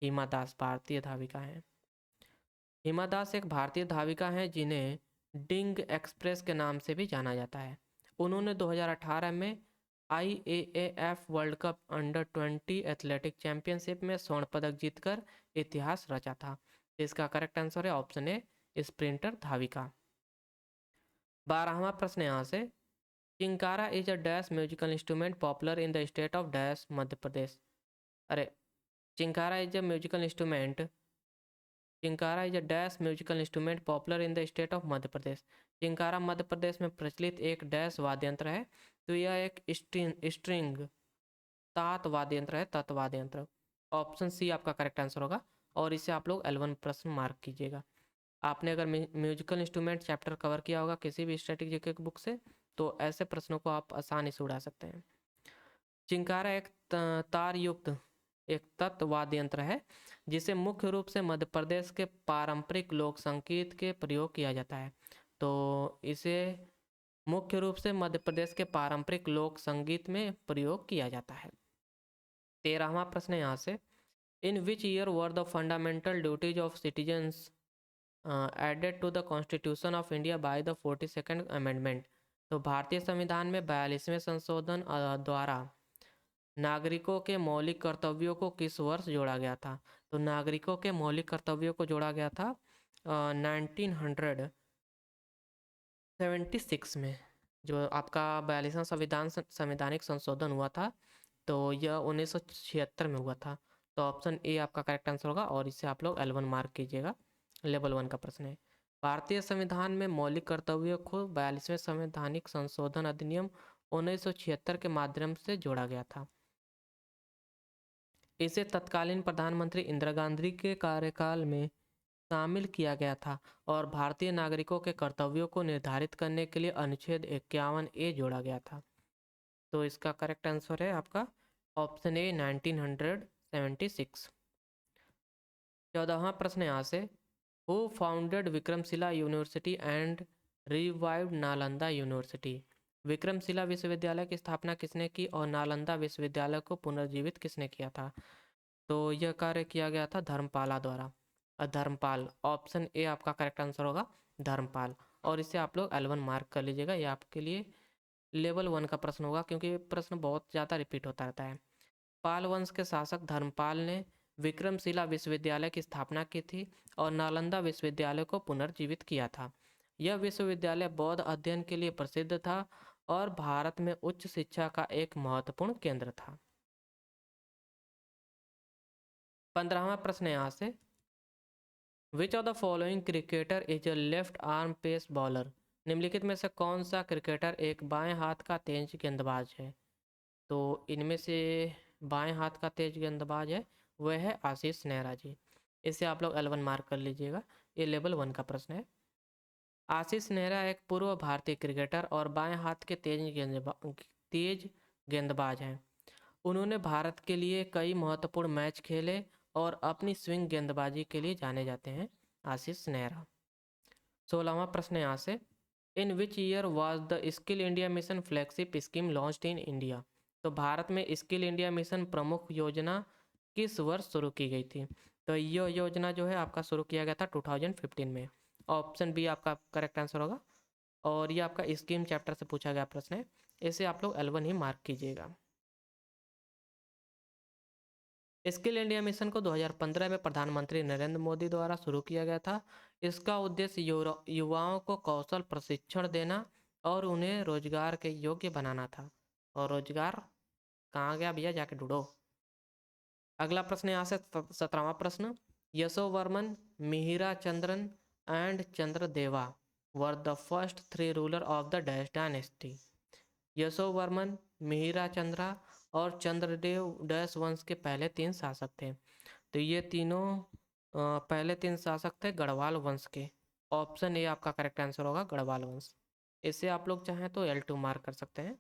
हिमा दास भारतीय धाविका हैं। हिमा दास एक भारतीय धाविका हैं जिन्हें डिंग एक्सप्रेस के नाम से भी जाना जाता है। उन्होंने 2018 में IAAF वर्ल्ड कप अंडर-20 एथलेटिक चैंपियनशिप में स्वर्ण पदक जीतकर इतिहास रचा था। इसका करेक्ट आंसर है ऑप्शन ए, स्प्रिंटर धाविका। 12वां प्रश्न यहाँ से, chinkara is a dash musical instrument popular in the state of dash Madhya Pradesh. अरे, chinkara is a musical instrument, chinkara is a dash musical instrument popular in the state of Madhya Pradesh. चिंकारा मध्य प्रदेश में प्रचलित एक डैश वाद्य यंत्र है। तो यह एक स्ट्रिंग तात वाद्य यंत्र है, तत् वाद्य यंत्र। ऑप्शन सी आपका करेक्ट आंसर होगा और इसे आप लोग L1 प्रश्न मार्क कीजिएगा। आपने अगर म्यूजिकल इंस्ट्रूमेंट चैप्टर कवर किया होगा किसी भी स्टैटिक जीके की बुक से, तो ऐसे प्रश्नों को आप आसानी से उड़ा सकते हैं। चिंकारा एक तार युक्त एक तत् वाद्य यंत्र है जिसे मुख्य रूप से मध्य प्रदेश के पारंपरिक लोक संगीत के प्रयोग किया जाता है। तो इसे मुख्य रूप से मध्य प्रदेश के पारंपरिक लोक संगीत में प्रयोग किया जाता है। 13वां प्रश्न यहाँ से, in which year were the fundamental duties of citizens added to the constitution of India by the 42nd amendment. तो भारतीय संविधान में 42वें संशोधन द्वारा नागरिकों के मौलिक कर्तव्यों को किस वर्ष जोड़ा गया था। तो नागरिकों के मौलिक कर्तव्यों को जोड़ा गया था 1976 में, जो आपका 42वां संवैधानिक संशोधन हुआ था, तो यह 1976 में हुआ था। तो ऑप्शन ए आपका करेक्ट आंसर होगा और इसे आप लोग L1 मार्क कीजिएगा। लेवल 1 का प्रश्न है। भारतीय संविधान में मौलिक कर्तव्यों को 42वें संवैधानिक संशोधन अधिनियम 1976 के माध्यम से जोड़ा गया था। इसे तत्कालीन प्रधानमंत्री इंदिरा गांधी के कार्यकाल में शामिल किया गया था और भारतीय नागरिकों के कर्तव्यों को निर्धारित करने के लिए अनुच्छेद 51A जोड़ा गया था। तो इसका करेक्ट आंसर है आपका ऑप्शन ए 1976। 14वां प्रश्न यहाँ से, who founded Vikramshila university and revived Nalanda university. Vikramshila विश्वविद्यालय की स्थापना किसने की और नालंदा विश्वविद्यालय को पुनर्जीवित किसने किया था। तो यह कार्य किया गया था धर्मपाला द्वारा। धर्मपाल, ऑप्शन ए आपका करेक्ट आंसर होगा धर्मपाल और इसे आप लोग L1 मार्क कर लीजिएगा। ये आपके लिए लेवल 1 का प्रश्न होगा क्योंकि प्रश्न बहुत ज़्यादा रिपीट होता रहता है। पाल वंश के शासक धर्मपाल ने विक्रमशिला विश्वविद्यालय की स्थापना की थी और नालंदा विश्वविद्यालय को पुनर्जीवित किया था। यह विश्वविद्यालय बौद्ध अध्ययन के लिए प्रसिद्ध था और भारत में उच्च शिक्षा का एक महत्वपूर्ण केंद्र था। 15वां प्रश्न यहाँ से, which of the following cricketer is a left arm pace bowler. निम्नलिखित में से कौन सा क्रिकेटर एक बाएं हाथ का तेज गेंदबाज है। तो इनमें से बाएं हाथ का तेज गेंदबाज है वह है आशीष नेहरा जी। इसे आप लोग L1 मार्क कर लीजिएगा। ये लेवल 1 का प्रश्न है। आशीष नेहरा एक पूर्व भारतीय क्रिकेटर और बाएं हाथ के तेज गेंदबाज हैं। उन्होंने भारत के लिए कई महत्वपूर्ण मैच खेले और अपनी स्विंग गेंदबाजी के लिए जाने जाते हैं आशीष नेहरा। 16वां प्रश्न यहाँ से, in which year was the skill India mission flagship scheme launched in India. तो भारत में स्किल इंडिया मिशन प्रमुख योजना किस वर्ष शुरू की गई थी। तो यह योजना जो है आपका शुरू किया गया था 2015 में। ऑप्शन बी आपका करेक्ट आंसर होगा और ये आपका स्कीम चैप्टर से पूछा गया प्रश्न है। इसे आप लोग L1 ही मार्क कीजिएगा। स्किल इंडिया मिशन को 2015 में प्रधानमंत्री नरेंद्र मोदी द्वारा शुरू किया गया था। इसका उद्देश्य युवाओं को कौशल प्रशिक्षण देना और उन्हें रोजगार के योग्य बनाना था। और रोजगार कहाँ गया भैया, जाके ढूंढो। अगला प्रश्न यहाँ से 17वां प्रश्न, Yashovarman, Mihira Chandran and Chandradeva were the first 3 ruler of the dash dynasty. Yashovarman, Mihira Chandra और चंद्रदेव डैश वंश के पहले 3 शासक थे। तो ये तीनों पहले 3 शासक थे गढ़वाल वंश के। ऑप्शन ए आपका करेक्ट आंसर होगा गढ़वाल वंश। इसे आप लोग चाहें तो L2 मार्क कर सकते हैं।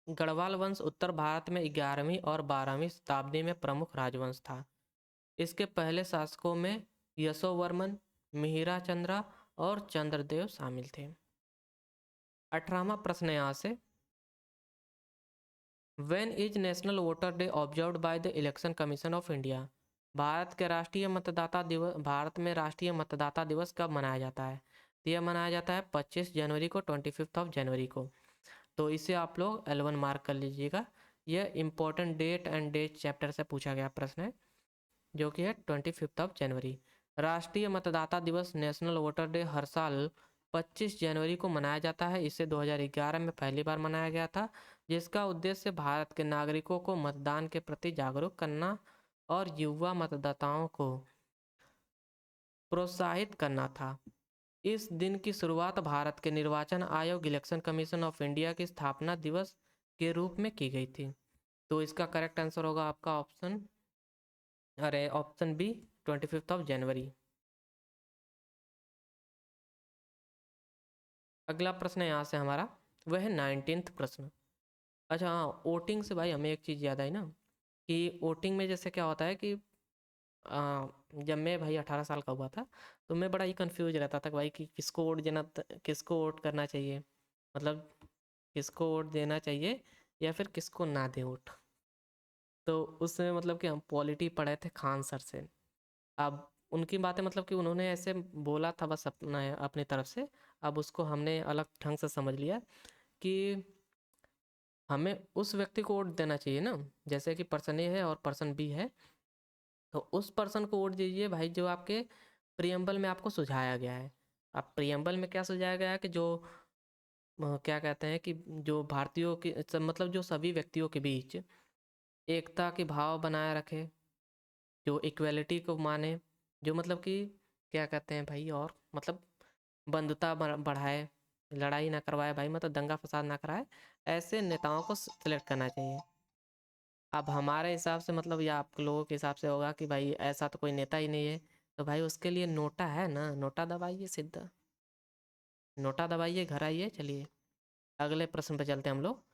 गढ़वाल वंश उत्तर भारत में 11वीं और 12वीं शताब्दी में प्रमुख राजवंश था। इसके पहले शासकों में यशोवर्मन, मिहिरा चंद्रा और चंद्रदेव शामिल थे। 18वां प्रश्न यहाँ से, when is national voter day observed by the election commission of India. Bharat के राष्ट्रीय मतदाता दिवस, भारत में राष्ट्रीय मतदाता दिवस कब मनाया जाता है। तो यह मनाया जाता है 25 जनवरी को, 25 जनवरी को। तो इसे आप लोग L1 मार्क कर लीजिएगा। यह important date and date chapter से पूछा गया प्रश्न है जो कि है 25 जनवरी। राष्ट्रीय मतदाता दिवस नेशनल वोटर डे हर साल 25 जनवरी को मनाया जाता है। इसे 2011 में पहली बार मनाया गया था, जिसका उद्देश्य भारत के नागरिकों को मतदान के प्रति जागरूक करना और युवा मतदाताओं को प्रोत्साहित करना था। इस दिन की शुरुआत भारत के निर्वाचन आयोग इलेक्शन कमीशन ऑफ इंडिया की स्थापना दिवस के रूप में की गई थी। तो इसका करेक्ट आंसर होगा आपका ऑप्शन बी 25 जनवरी। अगला प्रश्न यहाँ से हमारा वह है 19th प्रश्न। अच्छा हाँ, वोटिंग से भाई हमें एक चीज़ याद आई ना कि वोटिंग में जैसे क्या होता है कि जब मैं भाई 18 साल का हुआ था तो मैं बड़ा ही कंफ्यूज रहता था कि भाई कि किसको वोट करना चाहिए, मतलब किसको वोट देना चाहिए या फिर किसको ना दे वोट। तो उसमें मतलब कि हम पॉलिटी पढ़े थे खान सर से। अब उनकी बातें मतलब कि उन्होंने ऐसे बोला था बस अपनी तरफ से। अब उसको हमने अलग ढंग से समझ लिया कि हमें उस व्यक्ति को वोट देना चाहिए ना, जैसे कि पर्सन ए है और पर्सन बी है, तो उस पर्सन को वोट दीजिए भाई जो आपके प्रियम्बल में आपको सुझाया गया है। अब प्रियम्बल में क्या सुझाया गया है कि जो क्या कहते हैं कि जो भारतीयों की मतलब जो सभी व्यक्तियों के बीच एकता के भाव बनाए रखे, जो इक्वेलिटी को माने, जो मतलब कि क्या कहते हैं भाई और मतलब बंधुता बढ़ाए, लड़ाई ना करवाए भाई, मतलब दंगा फसाद ना कराए, ऐसे नेताओं को सिलेक्ट करना चाहिए। अब हमारे हिसाब से मतलब या आप लोगों के हिसाब से होगा कि भाई ऐसा तो कोई नेता ही नहीं है, तो भाई उसके लिए नोटा है ना, नोटा दबाइए, सीधा नोटा दबाइए, घर आइए। चलिए अगले प्रश्न पे चलते हैं हम लोग।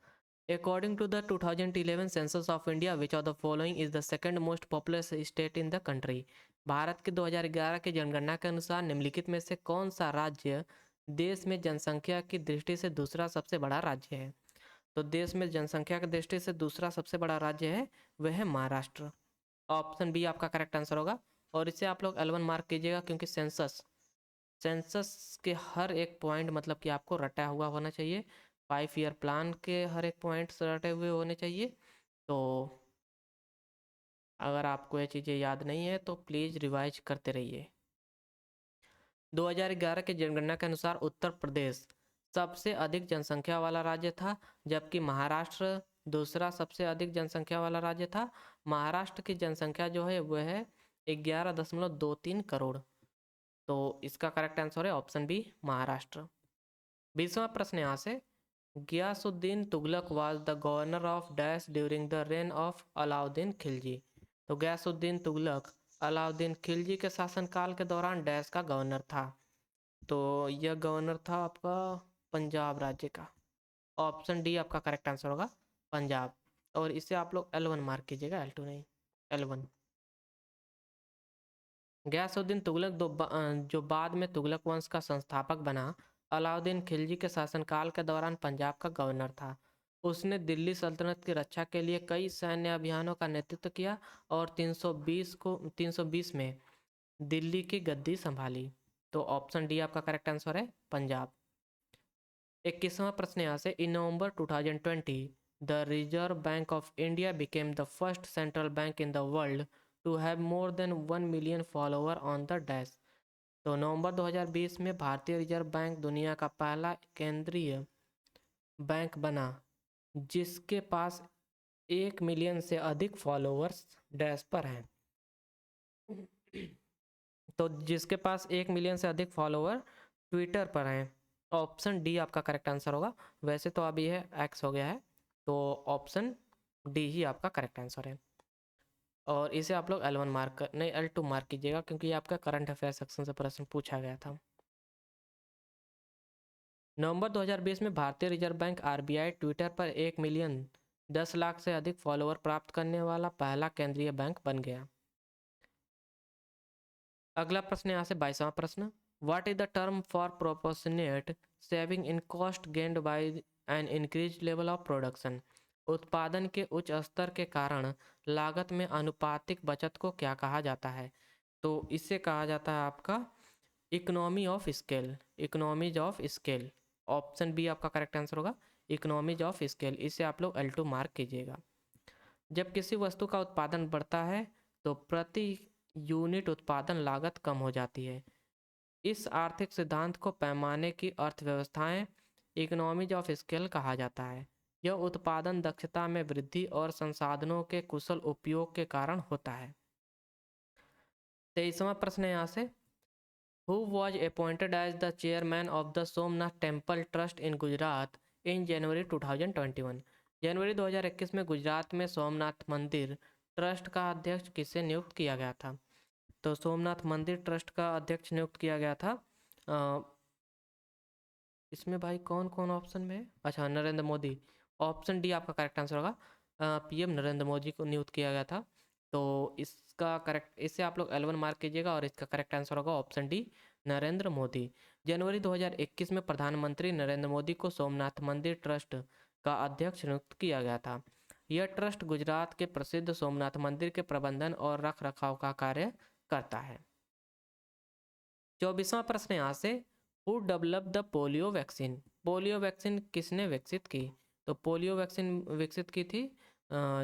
According to the 2011 census of India which of the following is the second most populous state in the country. भारत के 2011 की जनगणना के अनुसार निम्नलिखित में से कौन सा राज्य देश में जनसंख्या की दृष्टि से दूसरा सबसे बड़ा राज्य है। तो देश में जनसंख्या की दृष्टि से दूसरा सबसे बड़ा राज्य है वह है महाराष्ट्र। ऑप्शन बी आपका करेक्ट आंसर होगा। और इसे आप लोग L1 मार्क कीजिएगा क्योंकि सेंसस सेंसस के हर एक पॉइंट मतलब कि आपको रटा हुआ होना चाहिए। 5 ईयर प्लान के हर एक पॉइंट्स रटे हुए होने चाहिए। तो अगर आपको ये चीज़ें याद नहीं है तो प्लीज़ रिवाइज करते रहिए। 2011 की जनगणना के अनुसार उत्तर प्रदेश सबसे अधिक जनसंख्या वाला राज्य था, जबकि महाराष्ट्र दूसरा सबसे अधिक जनसंख्या वाला राज्य था। महाराष्ट्र की जनसंख्या जो है वह है 11.23 करोड़। तो इसका करेक्ट आंसर है ऑप्शन बी महाराष्ट्र। 20वां प्रश्न यहाँ से, Ghiyasuddin Tughlaq was the governor of dash during the reign of Alauddin Khilji. तो गियासुद्दीन तुगलक अलाउद्दीन खिलजी के शासनकाल के दौरान डैश का गवर्नर था। तो यह गवर्नर था आपका पंजाब राज्य का। ऑप्शन डी आपका करेक्ट आंसर होगा पंजाब। और इसे आप लोग L1 मार्क कीजिएगा, L2 नहीं, L1। गयासुद्दीन तुगलक जो बाद में तुगलक वंश का संस्थापक बना, अलाउद्दीन खिलजी के शासनकाल के दौरान पंजाब का गवर्नर था। उसने दिल्ली सल्तनत की रक्षा के लिए कई सैन्य अभियानों का नेतृत्व किया और 320 में दिल्ली की गद्दी संभाली। तो ऑप्शन डी आपका करेक्ट आंसर है पंजाब। 21वां प्रश्न यहाँ से, in November 2020 the Reserve Bank of India became the first central bank in the world to have more than 1 million follower on the dash. तो नवंबर 2020 में भारतीय रिजर्व बैंक दुनिया का पहला केंद्रीय बैंक बना जिसके पास 1 मिलियन से अधिक फॉलोअर्स डैश पर हैं। तो जिसके पास 1 मिलियन से अधिक फॉलोअर ट्विटर पर हैं। ऑप्शन डी आपका करेक्ट आंसर होगा। वैसे तो अभी है एक्स हो गया है, तो ऑप्शन डी ही आपका करेक्ट आंसर है। और इसे आप लोग L1 मार्क नहीं L2 मार्क कीजिएगा क्योंकि ये आपका करंट अफेयर सेक्शन से प्रश्न पूछा गया था। नवंबर 2020 में भारतीय रिजर्व बैंक RBI ट्विटर पर 1 मिलियन 10 लाख से अधिक फॉलोअर प्राप्त करने वाला पहला केंद्रीय बैंक बन गया। अगला प्रश्न यहाँ से 22वां प्रश्न, what is the term for proportionate saving in cost gained by an increase level of production. उत्पादन के उच्च स्तर के कारण लागत में अनुपातिक बचत को क्या कहा जाता है। तो इसे कहा जाता है आपका economy of scale, economies of scale. Option B आपका करेक्ट आंसर होगा इकोनॉमीज ऑफ स्केल। इसे आप लोग L2 मार्क कीजिएगा। जब किसी वस्तु का उत्पादन बढ़ता है तो प्रति यूनिट उत्पादन लागत कम हो जाती है। इस आर्थिक सिद्धांत को पैमाने की अर्थव्यवस्थाएं इकोनॉमीज ऑफ स्केल कहा जाता है। यह उत्पादन दक्षता में वृद्धि और संसाधनों के कुशल उपयोग के कारण होता है। 23वां प्रश्न है यहाँ से, who was appointed as the chairman of the Somnath temple trust in Gujarat in January 2021। जनवरी 2021 में गुजरात में सोमनाथ मंदिर ट्रस्ट का अध्यक्ष किसे नियुक्त किया गया था? तो सोमनाथ मंदिर ट्रस्ट का अध्यक्ष नियुक्त किया गया था इसमें भाई कौन कौन ऑप्शन में है? अच्छा, नरेंद्र मोदी। ऑप्शन डी आपका करेक्ट आंसर होगा। पीएम नरेंद्र मोदी को नियुक्त किया गया था। तो इसका करेक्ट, इससे आप लोग L1 मार्क कीजिएगा और इसका करेक्ट आंसर होगा ऑप्शन डी, नरेंद्र मोदी। जनवरी 2021 में प्रधानमंत्री नरेंद्र मोदी को सोमनाथ मंदिर ट्रस्ट का अध्यक्ष नियुक्त किया गया था। यह ट्रस्ट गुजरात के प्रसिद्ध सोमनाथ मंदिर के प्रबंधन और रख रखाव का कार्य करता है। 24वां प्रश्न यहाँ से, who develop the polio vaccine? Polio vaccine किसने विकसित की? तो पोलियो वैक्सीन विकसित की थी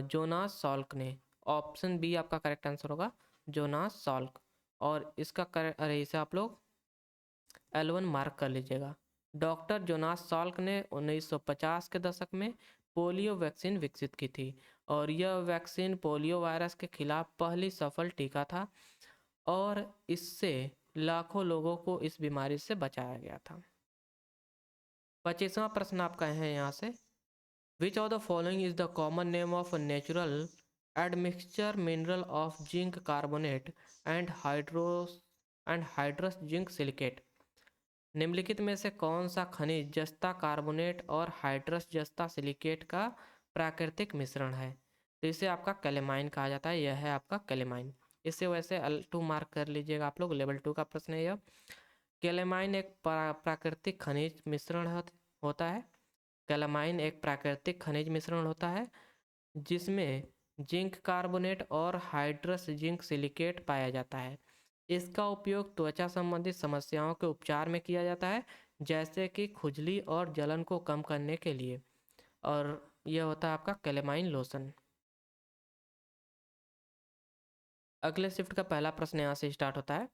जोनास सॉल्क ने। ऑप्शन बी आपका करेक्ट आंसर होगा, जोनास सॉल्क। और इसका अरे इसे आप लोग L1 मार्क कर लीजिएगा। डॉक्टर जोनास सॉल्क ने 1950 के दशक में पोलियो वैक्सीन विकसित की थी और यह वैक्सीन पोलियो वायरस के खिलाफ पहली सफल टीका था और इससे लाखों लोगों को इस बीमारी से बचाया गया था। 25वां प्रश्न आपका है यहाँ से, which of the following is the common name of natural admixture mineral of zinc carbonate and hydrous zinc silicate? निम्नलिखित में से कौन सा खनिज जस्ता कार्बोनेट और हाइड्रस जस्ता सिलिकेट का प्राकृतिक मिश्रण है? तो इसे आपका कैलेमाइन कहा जाता है। यह है आपका कैलेमाइन। इसे वैसे L2 मार्क कर लीजिएगा आप लोग, लेवल 2 का प्रश्न है यह। कैलेमाइन एक प्राकृतिक खनिज मिश्रण होता है। कैलेमाइन एक प्राकृतिक खनिज मिश्रण होता है जिसमें जिंक कार्बोनेट और हाइड्रस जिंक सिलिकेट पाया जाता है। इसका उपयोग त्वचा संबंधित समस्याओं के उपचार में किया जाता है, जैसे कि खुजली और जलन को कम करने के लिए, और यह होता है आपका कैलेमाइन लोशन। अगले शिफ्ट का पहला प्रश्न यहाँ से स्टार्ट होता है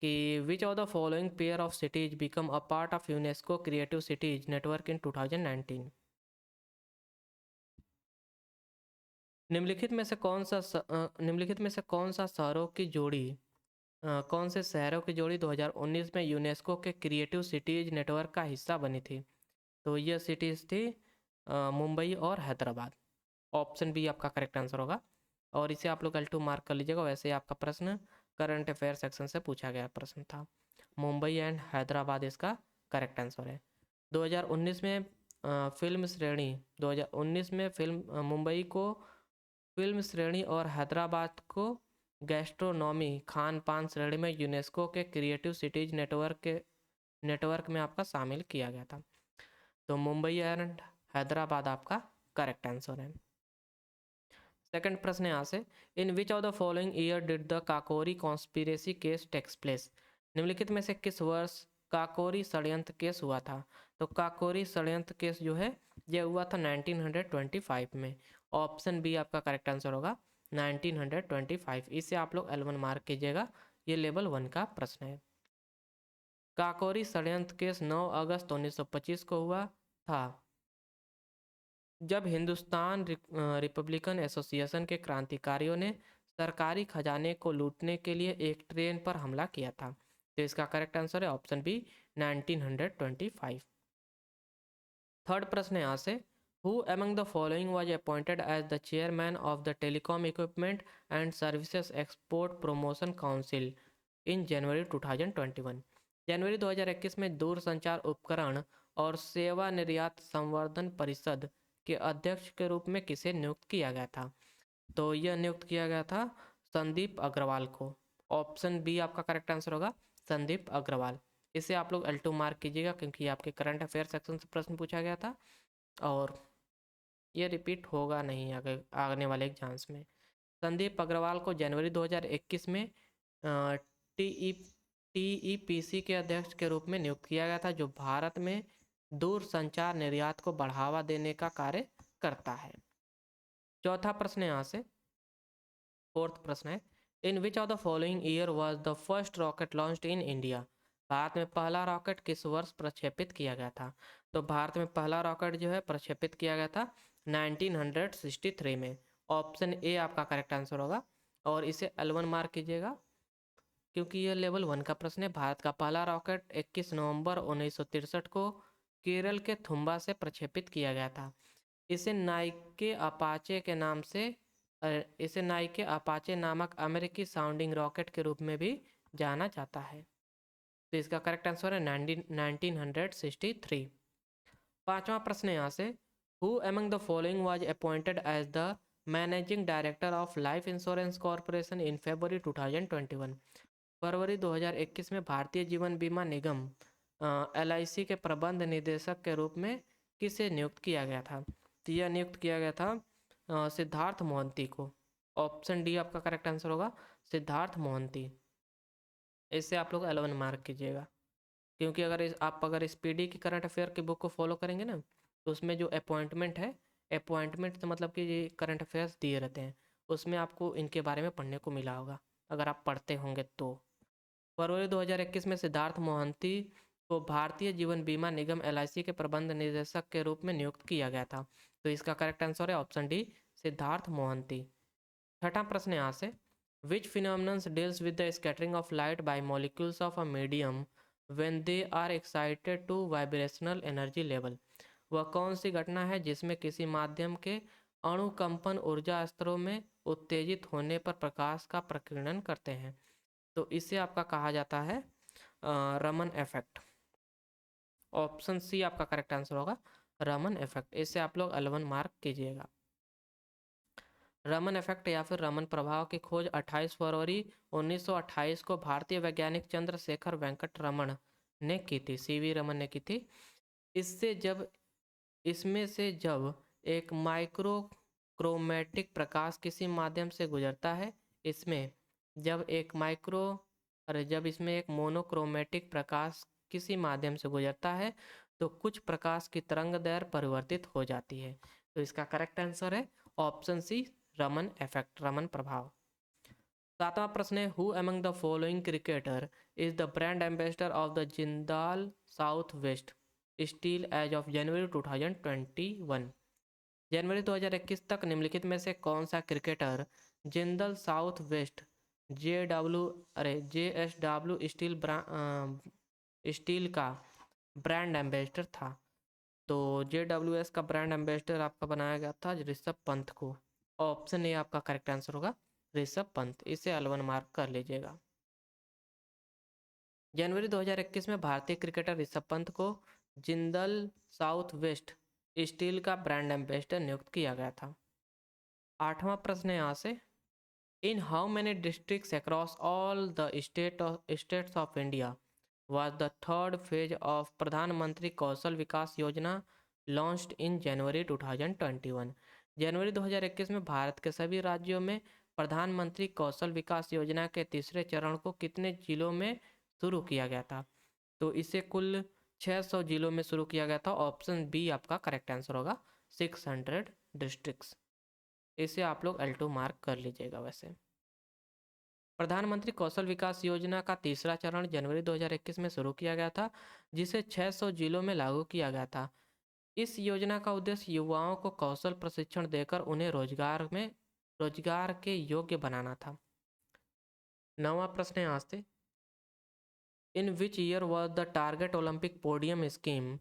कि विच of the following pair of cities become a part of UNESCO creative cities network इन 2019? निम्नलिखित में से कौन सा शहरों की जोड़ी कौन से शहरों की जोड़ी 2019 में यूनेस्को के क्रिएटिव सिटीज नेटवर्क का हिस्सा बनी थी? तो यह सिटीज थी मुंबई और हैदराबाद। ऑप्शन बी आपका करेक्ट आंसर होगा और इसे आप लोग L2 मार्क कर लीजिएगा। वैसे आपका प्रश्न करंट अफेयर सेक्शन से पूछा गया प्रश्न था। मुंबई एंड हैदराबाद इसका करेक्ट आंसर है। 2019 में फिल्म श्रेणी 2019 में फिल्म मुंबई को फिल्म श्रेणी और हैदराबाद को गैस्ट्रोनॉमी खान पान श्रेणी में यूनेस्को के क्रिएटिव सिटीज नेटवर्क में आपका शामिल किया गया था। तो मुंबई एंड हैदराबाद आपका करेक्ट आंसर है। सेकंड प्रश्न यहाँ से, in which of the following year did the Kakori conspiracy case takes place? निम्नलिखित में से किस वर्ष काकोरी षड्यंत्र केस हुआ था? तो काकोरी षड्यंत्र केस जो है यह हुआ था 1925 में। ऑप्शन बी आपका करेक्ट आंसर होगा 1925। इसे आप लोग L1 मार्क कीजिएगा, ये लेवल 1 का प्रश्न है। काकोरी षड्यंत्र केस 9 अगस्त 1925 को हुआ था जब हिंदुस्तान रिपब्लिकन एसोसिएशन के क्रांतिकारियों ने सरकारी खजाने को लूटने के लिए एक ट्रेन पर हमला किया था। तो इसका करेक्ट आंसर है ऑप्शन बी 1925। थर्ड प्रश्न यहाँ से, who among the following was appointed as the chairman of the telecom equipment and services export promotion council in January 2021? जनवरी 2021 में दूरसंचार उपकरण और सेवा निर्यात संवर्धन परिषद के अध्यक्ष के रूप में किसे नियुक्त किया गया था? तो यह नियुक्त किया गया था संदीप अग्रवाल को। ऑप्शन बी आपका करेक्ट आंसर होगा संदीप अग्रवाल। इसे आप लोग L2 मार्क कीजिएगा क्योंकि आपके करंट अफेयर सेक्शन से प्रश्न पूछा गया था और ये रिपीट होगा नहीं आने वाले एग्जाम्स में। संदीप अग्रवाल को जनवरी 2021 में टीईपीसी के अध्यक्ष के रूप में नियुक्त किया गया था, जो भारत में दूरसंचार निर्यात को बढ़ावा देने का कार्य करता है। चौथा प्रश्न यहाँ से, फोर्थ प्रश्न है, in which of the following year was the first rocket launched in India? भारत में पहला रॉकेट किस वर्ष प्रक्षेपित किया गया था? तो भारत में पहला रॉकेट जो है प्रक्षेपित किया गया था 1963 में। ऑप्शन ए आपका करेक्ट आंसर होगा और इसे L1 मार्क कीजिएगा क्योंकि यह लेवल 1 का प्रश्न है। भारत का पहला रॉकेट 21 नवंबर 1963 को केरल के थुम्बा से प्रक्षेपित किया गया था। इसे नाइके अपाचे के नाम से इसे नाइके अपाचे नामक अमेरिकी साउंडिंग रॉकेट के रूप में भी जाना जाता है। तो इसका करेक्ट आंसर है 1963। पांचवा प्रश्न यहाँ से, who among the following was appointed as the managing director of life insurance corporation in February 2021? फरवरी 2021 में भारतीय जीवन बीमा निगम LIC के प्रबंध निदेशक के रूप में किसे नियुक्त किया गया था? तो यह नियुक्त किया गया था सिद्धार्थ मोहंती को। ऑप्शन डी आपका करेक्ट आंसर होगा, सिद्धार्थ मोहंती। इससे आप लोग L1 मार्क कीजिएगा क्योंकि आप अगर इस PD की करंट अफेयर की बुक को फॉलो करेंगे ना तो उसमें जो अपॉइंटमेंट है, अपॉइंटमेंट तो मतलब कि ये करंट अफेयर्स दिए रहते हैं, उसमें आपको इनके बारे में पढ़ने को मिला होगा अगर आप पढ़ते होंगे तो। फरवरी 2021 में सिद्धार्थ मोहंती को भारतीय जीवन बीमा निगम LIC के प्रबंध निदेशक के रूप में नियुक्त किया गया था। तो इसका करेक्ट आंसर है ऑप्शन डी, सिद्धार्थ मोहंती। छठा प्रश्न यहाँ से, which phenomenons deals with the scattering of light by molecules of a medium when they are excited to vibrational energy level? वह कौन सी घटना है जिसमें किसी माध्यम के अणुकंपन ऊर्जा स्तरों में उत्तेजित होने पर प्रकाश का प्रकीर्णन करते हैं? तो इसे आपका कहा जाता है रमन इफेक्ट। ऑप्शन सी आपका करेक्ट आंसर होगा, रमन इफेक्ट। इसे आप लोग L1 मार्क कीजिएगा। रमन इफेक्ट या फिर रमन प्रभाव की खोज 28 फरवरी 1928 को भारतीय वैज्ञानिक चंद्रशेखर वेंकट रमन ने की थी, CV रमन ने की थी। इसमें से जब एक माइक्रोक्रोमैटिक प्रकाश किसी माध्यम से गुजरता है, इसमें जब एक जब इसमें एक मोनोक्रोमैटिक प्रकाश किसी माध्यम से गुजरता है तो कुछ प्रकाश की तरंग दैर्घ्य परिवर्तित हो जाती है। तो इसका करेक्ट आंसर है option C, Raman effect, Raman प्रभाव। सातवां प्रश्न है, who among the following cricketer is the brand ambassador of the Jindal south west steel as of January 2021? जनवरी 2021 तक निम्नलिखित में से कौन सा cricketer Jindal south west JSW steel का ब्रांड एम्बेसडर था? तो JWS का ब्रांड एम्बेसडर आपका बनाया गया था ऋषभ पंत को। ऑप्शन ए आपका करेक्ट आंसर होगा, ऋषभ पंत। इसे L1 मार्क कर लीजिएगा। जनवरी 2021 में भारतीय क्रिकेटर ऋषभ पंत को जिंदल साउथ वेस्ट स्टील का ब्रांड एम्बेसडर नियुक्त किया गया था। आठवां प्रश्न है यहाँ से, in how many districts across all the states of India was the third phase of प्रधानमंत्री कौशल विकास योजना launched in January 2021? जनवरी 2021 में भारत के सभी राज्यों में प्रधानमंत्री कौशल विकास योजना के तीसरे चरण को कितने जिलों में शुरू किया गया था? तो इसे कुल 600 जिलों में शुरू किया गया था। ऑप्शन बी आपका करेक्ट आंसर होगा, 600 डिस्ट्रिक्ट्स। इसे आप लोग L2 मार्क कर लीजिएगा। वैसे प्रधानमंत्री कौशल विकास योजना का तीसरा चरण जनवरी 2021 में शुरू किया गया था, जिसे 600 जिलों में लागू किया गया था। इस योजना का उद्देश्य युवाओं को कौशल प्रशिक्षण देकर उन्हें रोजगार के योग्य बनाना था। नौवां प्रश्न है आज से, in which year was the target Olympic podium scheme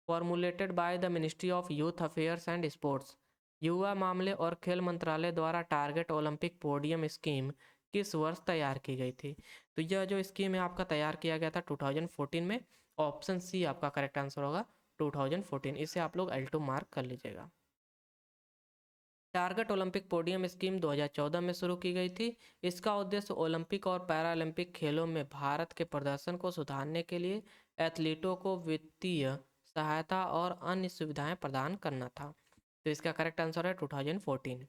formulated by the ministry of youth affairs and sports? युवा मामले और खेल मंत्रालय द्वारा टारगेट ओलंपिक पोडियम स्कीम किस वर्ष तैयार की गई थी? तो यह जो स्कीम है आपका तैयार किया गया था 2014 में। ऑप्शन सी आपका करेक्ट आंसर होगा, 2014। इसे आप लोग L2 मार्क कर लीजिएगा। टारगेट ओलंपिक पोडियम स्कीम 2014 में शुरू की गई थी। इसका उद्देश्य ओलंपिक और पैरालंपिक खेलों में भारत के प्रदर्शन को सुधारने के लिए एथलीटों को वित्तीय सहायता और अन्य सुविधाएं प्रदान करना था। तो इसका करेक्ट आंसर है 2014।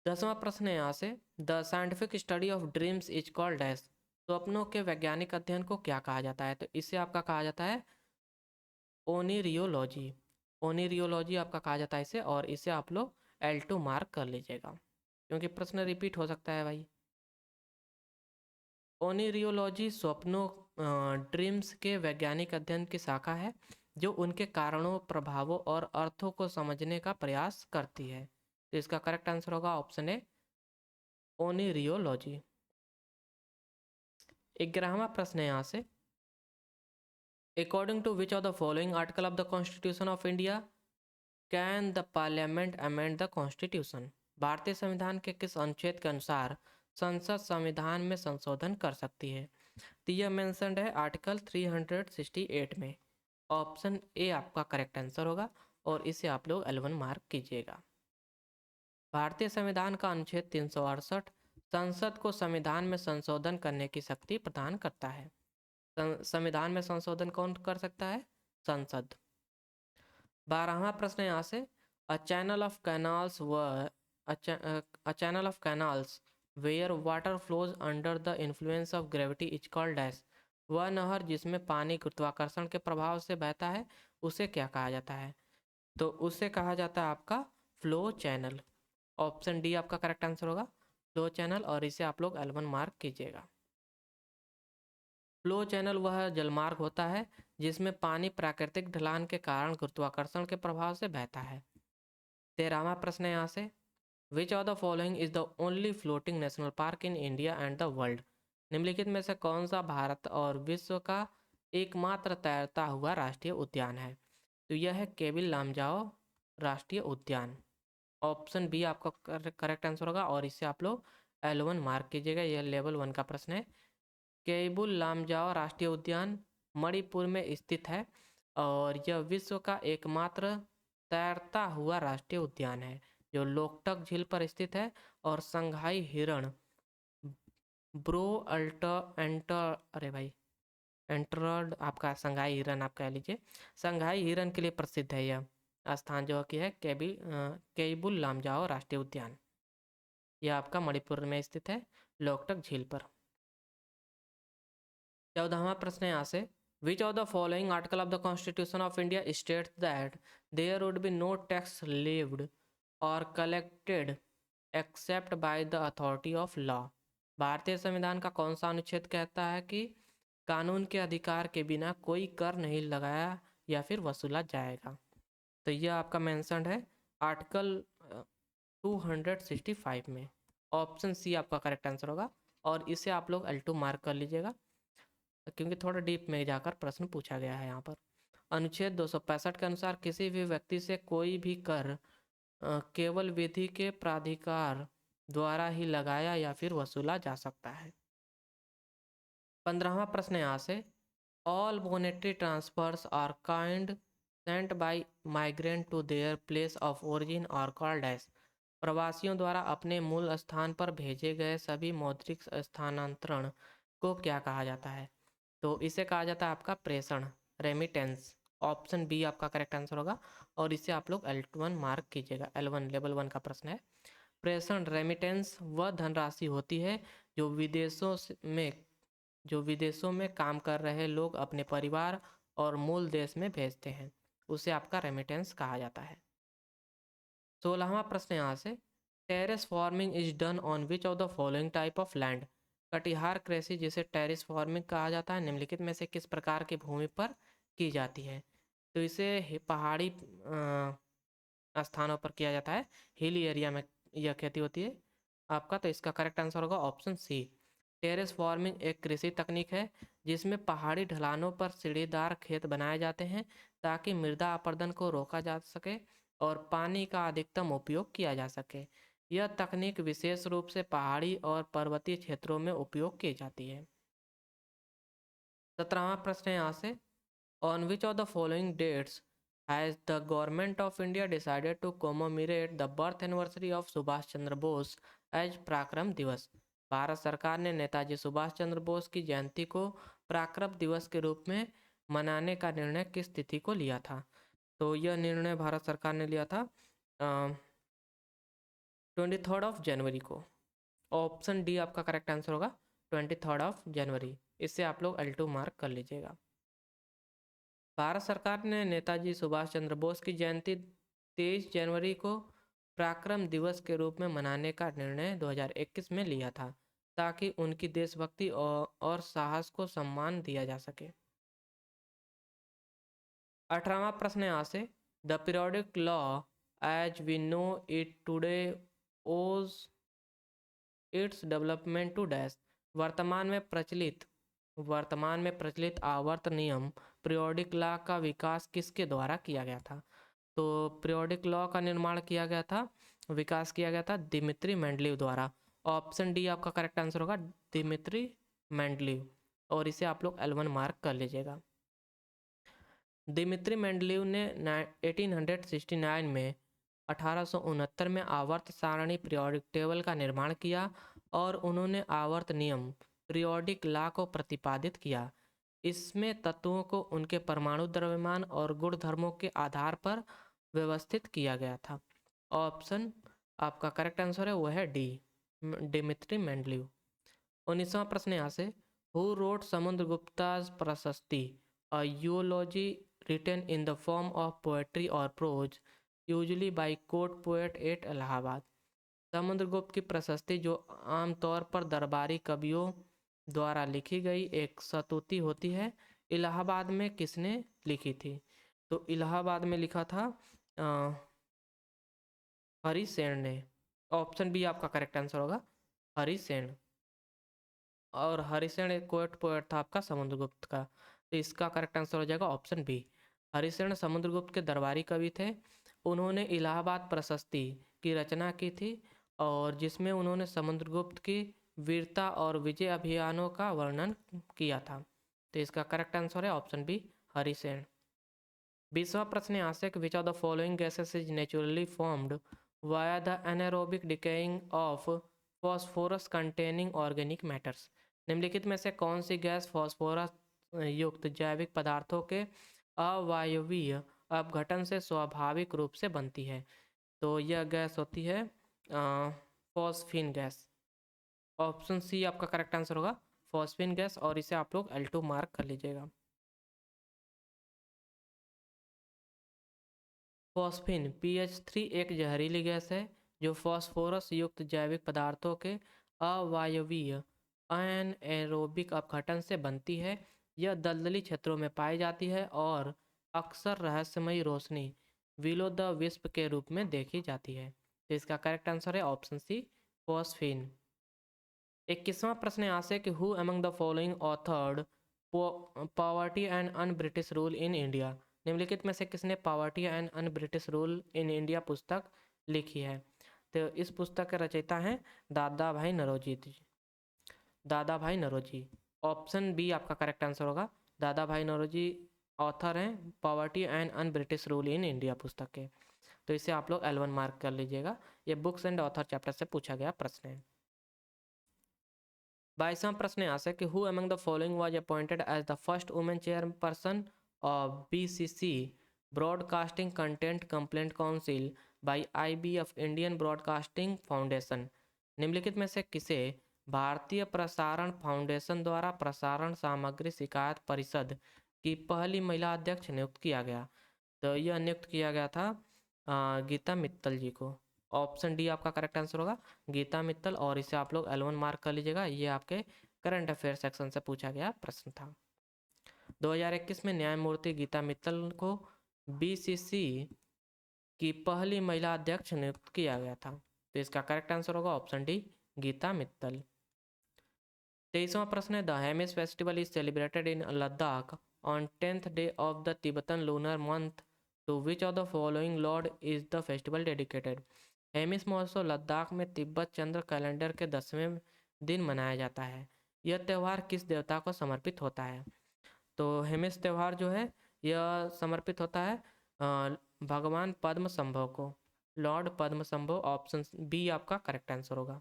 10वां प्रश्न है यहाँ से, the scientific study of dreams is called as? स्वप्नों के वैज्ञानिक अध्ययन को क्या कहा जाता है? तो इसे आपका कहा जाता है ओनिरियोलॉजी। ओनिरियोलॉजी आपका कहा जाता है इसे, और इसे आप लोग L2 मार्क कर लीजिएगा क्योंकि प्रश्न रिपीट हो सकता है भाई। ओनिरियोलॉजी स्वप्नों ड्रीम्स के वैज्ञानिक अध्ययन की शाखा है जो उनके कारणों, प्रभावों और अर्थों को समझने का प्रयास करती है। तो इसका करेक्ट आंसर होगा ऑप्शन ए, ओनिरियोलॉजी। 11वां प्रश्न है यहाँ से, according to which of the following article of the constitution of India can the parliament amend the constitution? भारतीय संविधान के किस अनुच्छेद के अनुसार संसद संविधान में संशोधन कर सकती है? तो यह मेंशन्ड है आर्टिकल 368 में। ऑप्शन ए आपका करेक्ट आंसर होगा और इसे आप लोग L1 मार्क कीजिएगा। भारतीय संविधान का अनुच्छेद 368 संसद को संविधान में संशोधन करने की शक्ति प्रदान करता है। संविधान में संशोधन कौन कर सकता है? संसद। 12वां प्रश्न यहाँ से, a channel of canals where water flows under the influence of gravity is called dash? वह नहर जिसमें पानी गुरुत्वाकर्षण के प्रभाव से बहता है उसे क्या कहा जाता है? तो उसे कहा जाता है आपका फ्लो चैनल। ऑप्शन डी आपका करेक्ट आंसर होगा, फ्लो चैनल, और इसे आप लोग L1 मार्क कीजिएगा। फ्लो चैनल वह जलमार्ग होता है जिसमें पानी प्राकृतिक ढलान के कारण गुरुत्वाकर्षण के प्रभाव से बहता है। 13वां प्रश्न है यहाँ से, which of the following is the only floating national park in India and the world? निम्नलिखित में से कौन सा भारत और विश्व का एकमात्र तैरता हुआ राष्ट्रीय उद्यान है? तो यह है केबिल लामजाओ राष्ट्रीय उद्यान। ऑप्शन बी आपका करेक्ट आंसर होगा और इससे आप लोग L1 मार्क कीजिएगा। यह लेवल 1 का प्रश्न है। केबुल लामजाओ राष्ट्रीय उद्यान मणिपुर में स्थित है और यह विश्व का एकमात्र तैरता हुआ राष्ट्रीय उद्यान है जो लोकटक झील पर स्थित है और संघाई हिरण ब्रो अल्टर एंटर अरे भाई एंटर्ड आपका संघाई हिरण आप कह लीजिए, संघाई हिरण के लिए प्रसिद्ध है। यह स्थान जो कि है केबुल लामजाओ राष्ट्रीय उद्यान, यह आपका मणिपुर में स्थित है लोकटक झील पर। 14वां प्रश्न यहाँ से, which of the following article of the constitution of India states that there would be no tax levied or collected except by the authority of law? भारतीय संविधान का कौन सा अनुच्छेद कहता है कि कानून के अधिकार के बिना कोई कर नहीं लगाया या फिर वसूला जाएगा? तो यह आपका मेंशन्ड है आर्टिकल 265 में। ऑप्शन सी आपका करेक्ट आंसर होगा और इसे आप लोग L2 मार्क कर लीजिएगा क्योंकि थोड़ा डीप में जाकर प्रश्न पूछा गया है यहाँ पर। अनुच्छेद 265 के अनुसार किसी भी व्यक्ति से कोई भी कर केवल विधि के प्राधिकार द्वारा ही लगाया या फिर वसूला जा सकता है। 15वां प्रश्न यहाँ से, all monetary transfers are kind sent by migrant to their place of origin are called as? प्रवासियों द्वारा अपने मूल स्थान पर भेजे गए सभी मौद्रिक स्थानांतरण को क्या कहा जाता है? तो इसे कहा जाता है आपका प्रेषण, रेमिटेंस। ऑप्शन बी आपका करेक्ट आंसर होगा और इसे आप लोग L1 मार्क कीजिएगा। L1 लेवल 1 का प्रश्न है। प्रेषण रेमिटेंस वह धनराशि होती है जो विदेशों में काम कर रहे लोग अपने परिवार और मूल देश में भेजते हैं, उसे आपका रेमिटेंस कहा जाता है। 16वां प्रश्न यहाँ से, terrace farming is done on which of the following type of land? Katihar कृषि जिसे टेरेस फार्मिंग कहा जाता है निम्नलिखित में से किस प्रकार की भूमि पर की जाती है? तो इसे पहाड़ी स्थानों पर किया जाता है, हिली एरिया में यह खेती होती है आपका। तो इसका करेक्ट आंसर होगा ऑप्शन सी। टेरेस फार्मिंग एक कृषि तकनीक है जिसमें पहाड़ी ढलानों पर सीढ़ीदार खेत बनाए जाते हैं ताकि मृदा अपरदन को रोका जा सके और पानी का अधिकतम उपयोग किया जा सके। यह तकनीक विशेष रूप से पहाड़ी और पर्वतीय क्षेत्रों में उपयोग की जाती है। 17वां प्रश्न है यहाँ से, on which of the following dates has the government of India decided to commemorate the birth anniversary of Subhash Chandra Bose as Parakram Diwas? Bharat सरकार ने नेताजी सुभाष चंद्र बोस की जयंती को पराक्रम दिवस के रूप में मनाने का निर्णय किस तिथि को लिया था? तो यह निर्णय भारत सरकार ने लिया था 23 जनवरी को। ऑप्शन डी आपका करेक्ट आंसर होगा 23 जनवरी। इससे आप लोग L2 मार्क कर लीजिएगा। भारत सरकार ने नेताजी सुभाष चंद्र बोस की जयंती 23 जनवरी को पराक्रम दिवस के रूप में मनाने का निर्णय 2021 में लिया था। ताकि उनकी देशभक्ति और साहस को सम्मान दिया जा सके। 18वां प्रश्न यहाँ से, the periodic law as we know it today owes its development to dash. वर्तमान में प्रचलित आवर्त नियम पीरियोडिक लॉ का विकास किसके द्वारा किया गया था? तो पीरियोडिक लॉ का निर्माण किया गया था, विकास किया गया था दिमित्री मेंडलीव द्वारा। ऑप्शन डी आपका करेक्ट आंसर होगा, दिमित्री मेंडलीव, और इसे आप लोग L1 मार्क कर लीजिएगा। दिमित्री मेंडलीव ने 1869 में 1869 में आवर्त सारणी पीरियोडिक टेबल का निर्माण किया और उन्होंने आवर्त नियम पीरियोडिक लॉ को प्रतिपादित किया। इसमें तत्वों को उनके परमाणु द्रव्यमान और गुणधर्मों के आधार पर व्यवस्थित किया गया था। ऑप्शन आपका करेक्ट आंसर है वो है डी, डिमित्री मेंडलीव। 19वां प्रश्न यहाँ से, who wrote Samudragupta's prashasti, a eulogy written in the form of poetry और prose usually by court poet at Allahabad. Samudragupta की प्रशस्ति, जो आमतौर पर दरबारी कवियों द्वारा लिखी गई एक स्तुति होती है, इलाहाबाद में किसने लिखी थी? तो इलाहाबाद में लिखा था हरिसेन ने। ऑप्शन बी आपका करेक्ट आंसर होगा, हरिसेन। और हरिसेन एक कोर्ट पोएट था आपका समुद्रगुप्त का, तो इसका करेक्ट आंसर हो जाएगा ऑप्शन बी। हरिसेन समुद्रगुप्त के दरबारी कवि थे। उन्होंने इलाहाबाद प्रशस्ति की रचना की थी और जिसमें उन्होंने समुद्रगुप्त की वीरता और विजय अभियानों का वर्णन किया था। तो इसका करेक्ट आंसर है ऑप्शन बी, हरिसेन। 20वां प्रश्न यहाँ से, which of the following gases is naturally formed via the anaerobic decaying of phosphorus containing organic matters. निम्नलिखित में से कौन सी गैस फॉस्फोरस युक्त जैविक पदार्थों के अवायवीय अपघटन से स्वाभाविक रूप से बनती है? तो यह गैस होती है फॉस्फीन गैस। ऑप्शन सी आपका करेक्ट आंसर होगा, फॉस्फीन गैस, और इसे आप लोग L2 मार्क कर लीजिएगा। फॉस्फीन PH3 एक जहरीली गैस है जो फॉस्फोरस युक्त जैविक पदार्थों के अवायवीय अनएरोबिक अपघटन से बनती है। यह दलदली क्षेत्रों में पाई जाती है और अक्सर रहस्यमयी रोशनी विलो द विस्प के रूप में देखी जाती है। तो इसका करेक्ट आंसर है ऑप्शन सी, फॉस्फीन। 21वां प्रश्न यहाँ से कि who among the following authored poverty and un British rule in India. निम्नलिखित में से किसने poverty and un British rule in India पुस्तक लिखी है? तो इस पुस्तक के रचयिता हैं दादा भाई नौरोजी जी। दादा भाई नौरोजी, ऑप्शन बी आपका करेक्ट आंसर होगा, दादा भाई नौरोजी ऑथर हैं poverty and un British rule in India पुस्तक के। तो इसे आप लोग L1 मार्क कर लीजिएगा। ये बुक्स एंड ऑथर चैप्टर से पूछा गया प्रश्न है। 22वां प्रश्न यहाँ से कि who among the following was appointed as the first women chairperson of BCC broadcasting content complaint council by IBF Indian broadcasting foundation. निम्नलिखित में से किसे भारतीय प्रसारण फाउंडेशन द्वारा प्रसारण सामग्री शिकायत परिषद की पहली महिला अध्यक्ष नियुक्त किया गया? तो यह नियुक्त किया गया था गीता मित्तल जी को। ऑप्शन डी आपका करेक्ट आंसर होगा, गीता मित्तल, और इसे आप लोग L1 मार्क कर लीजिएगा। ये आपके करंट अफेयर सेक्शन से पूछा गया प्रश्न था। 2021 में न्यायमूर्ति गीता मित्तल को BCC की पहली महिला अध्यक्ष नियुक्त किया गया था। तो इसका करेक्ट आंसर होगा ऑप्शन डी, गीता मित्तल। 23वां प्रश्न है, the Hemis festival is celebrated in Ladakh on 10th day of the Tibetan lunar month, to which of the following lord is the festival dedicated. Hemis महोत्सव लद्दाख में तिब्बत चंद्र कैलेंडर के 10वें दिन मनाया जाता है। यह त्यौहार किस देवता को समर्पित होता है? तो हेमिस त्यौहार जो है यह समर्पित होता है भगवान पद्म संभव को, लॉर्ड पद्म संभव। ऑप्शन बी आपका करेक्ट आंसर होगा।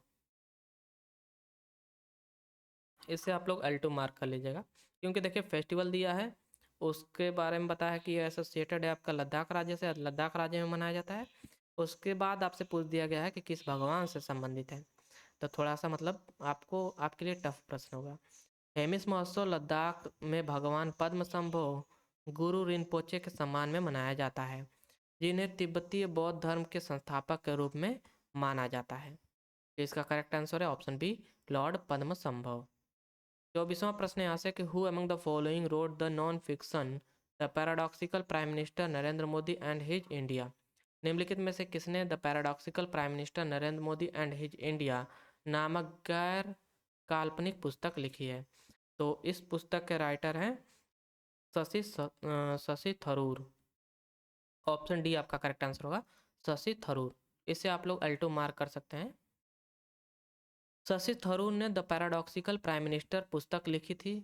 इससे आप लोग L2 मार्क कर लीजिएगा, क्योंकि देखिए फेस्टिवल दिया है उसके बारे में बताया कि ये एसोसिएटेड है आपका लद्दाख राज्य से, लद्दाख राज्य में मनाया जाता है। उसके बाद आपसे पूछ दिया गया है कि किस भगवान से संबंधित है, तो थोड़ा सा मतलब आपको आपके लिए टफ प्रश्न होगा। हेमिस महोत्सव लद्दाख में भगवान पद्म संभव गुरु रिनपोचे के सम्मान में मनाया जाता है, जिन्हें तिब्बतीय बौद्ध धर्म के संस्थापक के रूप में माना जाता है। इसका करेक्ट आंसर है ऑप्शन बी, लॉर्ड पद्मसंभव। 24वां प्रश्न यहाँ से कि who among the following road the non fiction the paradoxical prime minister Narendra Modi and his India. निम्नलिखित में से किसने the paradoxical prime minister Narendra Modi and his India नामक गैर काल्पनिक पुस्तक लिखी है? तो इस पुस्तक के राइटर हैं शशि थरूर। ऑप्शन डी आपका करेक्ट आंसर होगा, शशि थरूर। इसे आप लोग L2 मार्क कर सकते हैं। शशि थरूर ने द पैराडॉक्सिकल प्राइम मिनिस्टर पुस्तक लिखी थी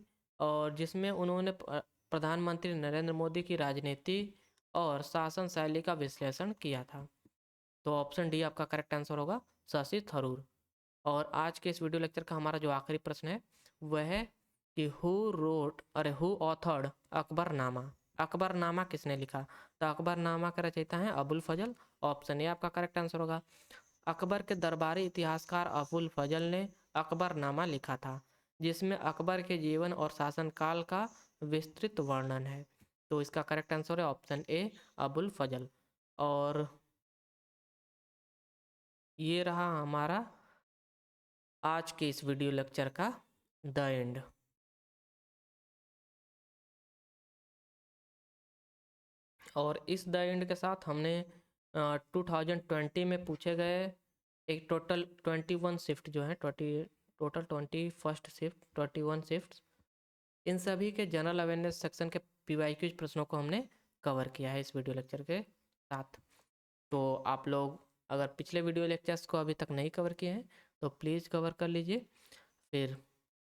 और जिसमें उन्होंने प्रधानमंत्री नरेंद्र मोदी की राजनीति और शासन शैली का विश्लेषण किया था। तो ऑप्शन डी आपका करेक्ट आंसर होगा, शशि थरूर। और आज के इस वीडियो लेक्चर का हमारा जो आखिरी प्रश्न है वह है कि हु ऑथर्ड अकबरनामा। अकबरनामा किसने लिखा? तो अकबरनामा के रचयिता हैं अबुल फजल। ऑप्शन ए आपका करेक्ट आंसर होगा। अकबर के दरबारी इतिहासकार अबुल फजल ने अकबरनामा लिखा था जिसमें अकबर के जीवन और शासनकाल का विस्तृत वर्णन है। तो इसका करेक्ट आंसर है ऑप्शन ए, अबुल फजल। और ये रहा हमारा आज के इस वीडियो लेक्चर का द एंड। और इस द एंड के साथ हमने 2020 में पूछे गए एक टोटल 21 शिफ्ट जो है टोटल 21 शिफ्ट 21 शिफ्ट, इन सभी के जनरल अवेयरनेस सेक्शन के PYQ प्रश्नों को हमने कवर किया है इस वीडियो लेक्चर के साथ। तो आप लोग अगर पिछले वीडियो लेक्चर्स को अभी तक नहीं कवर किए हैं तो प्लीज़ कवर कर लीजिए, फिर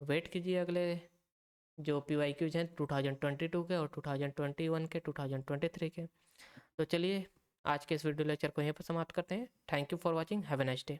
वेट कीजिए अगले जो PYQs हैं 2022 के और 2021 के 2023 के। तो चलिए आज के इस वीडियो लेक्चर को यहीं पर समाप्त करते हैं। Thank you for watching, have a nice day.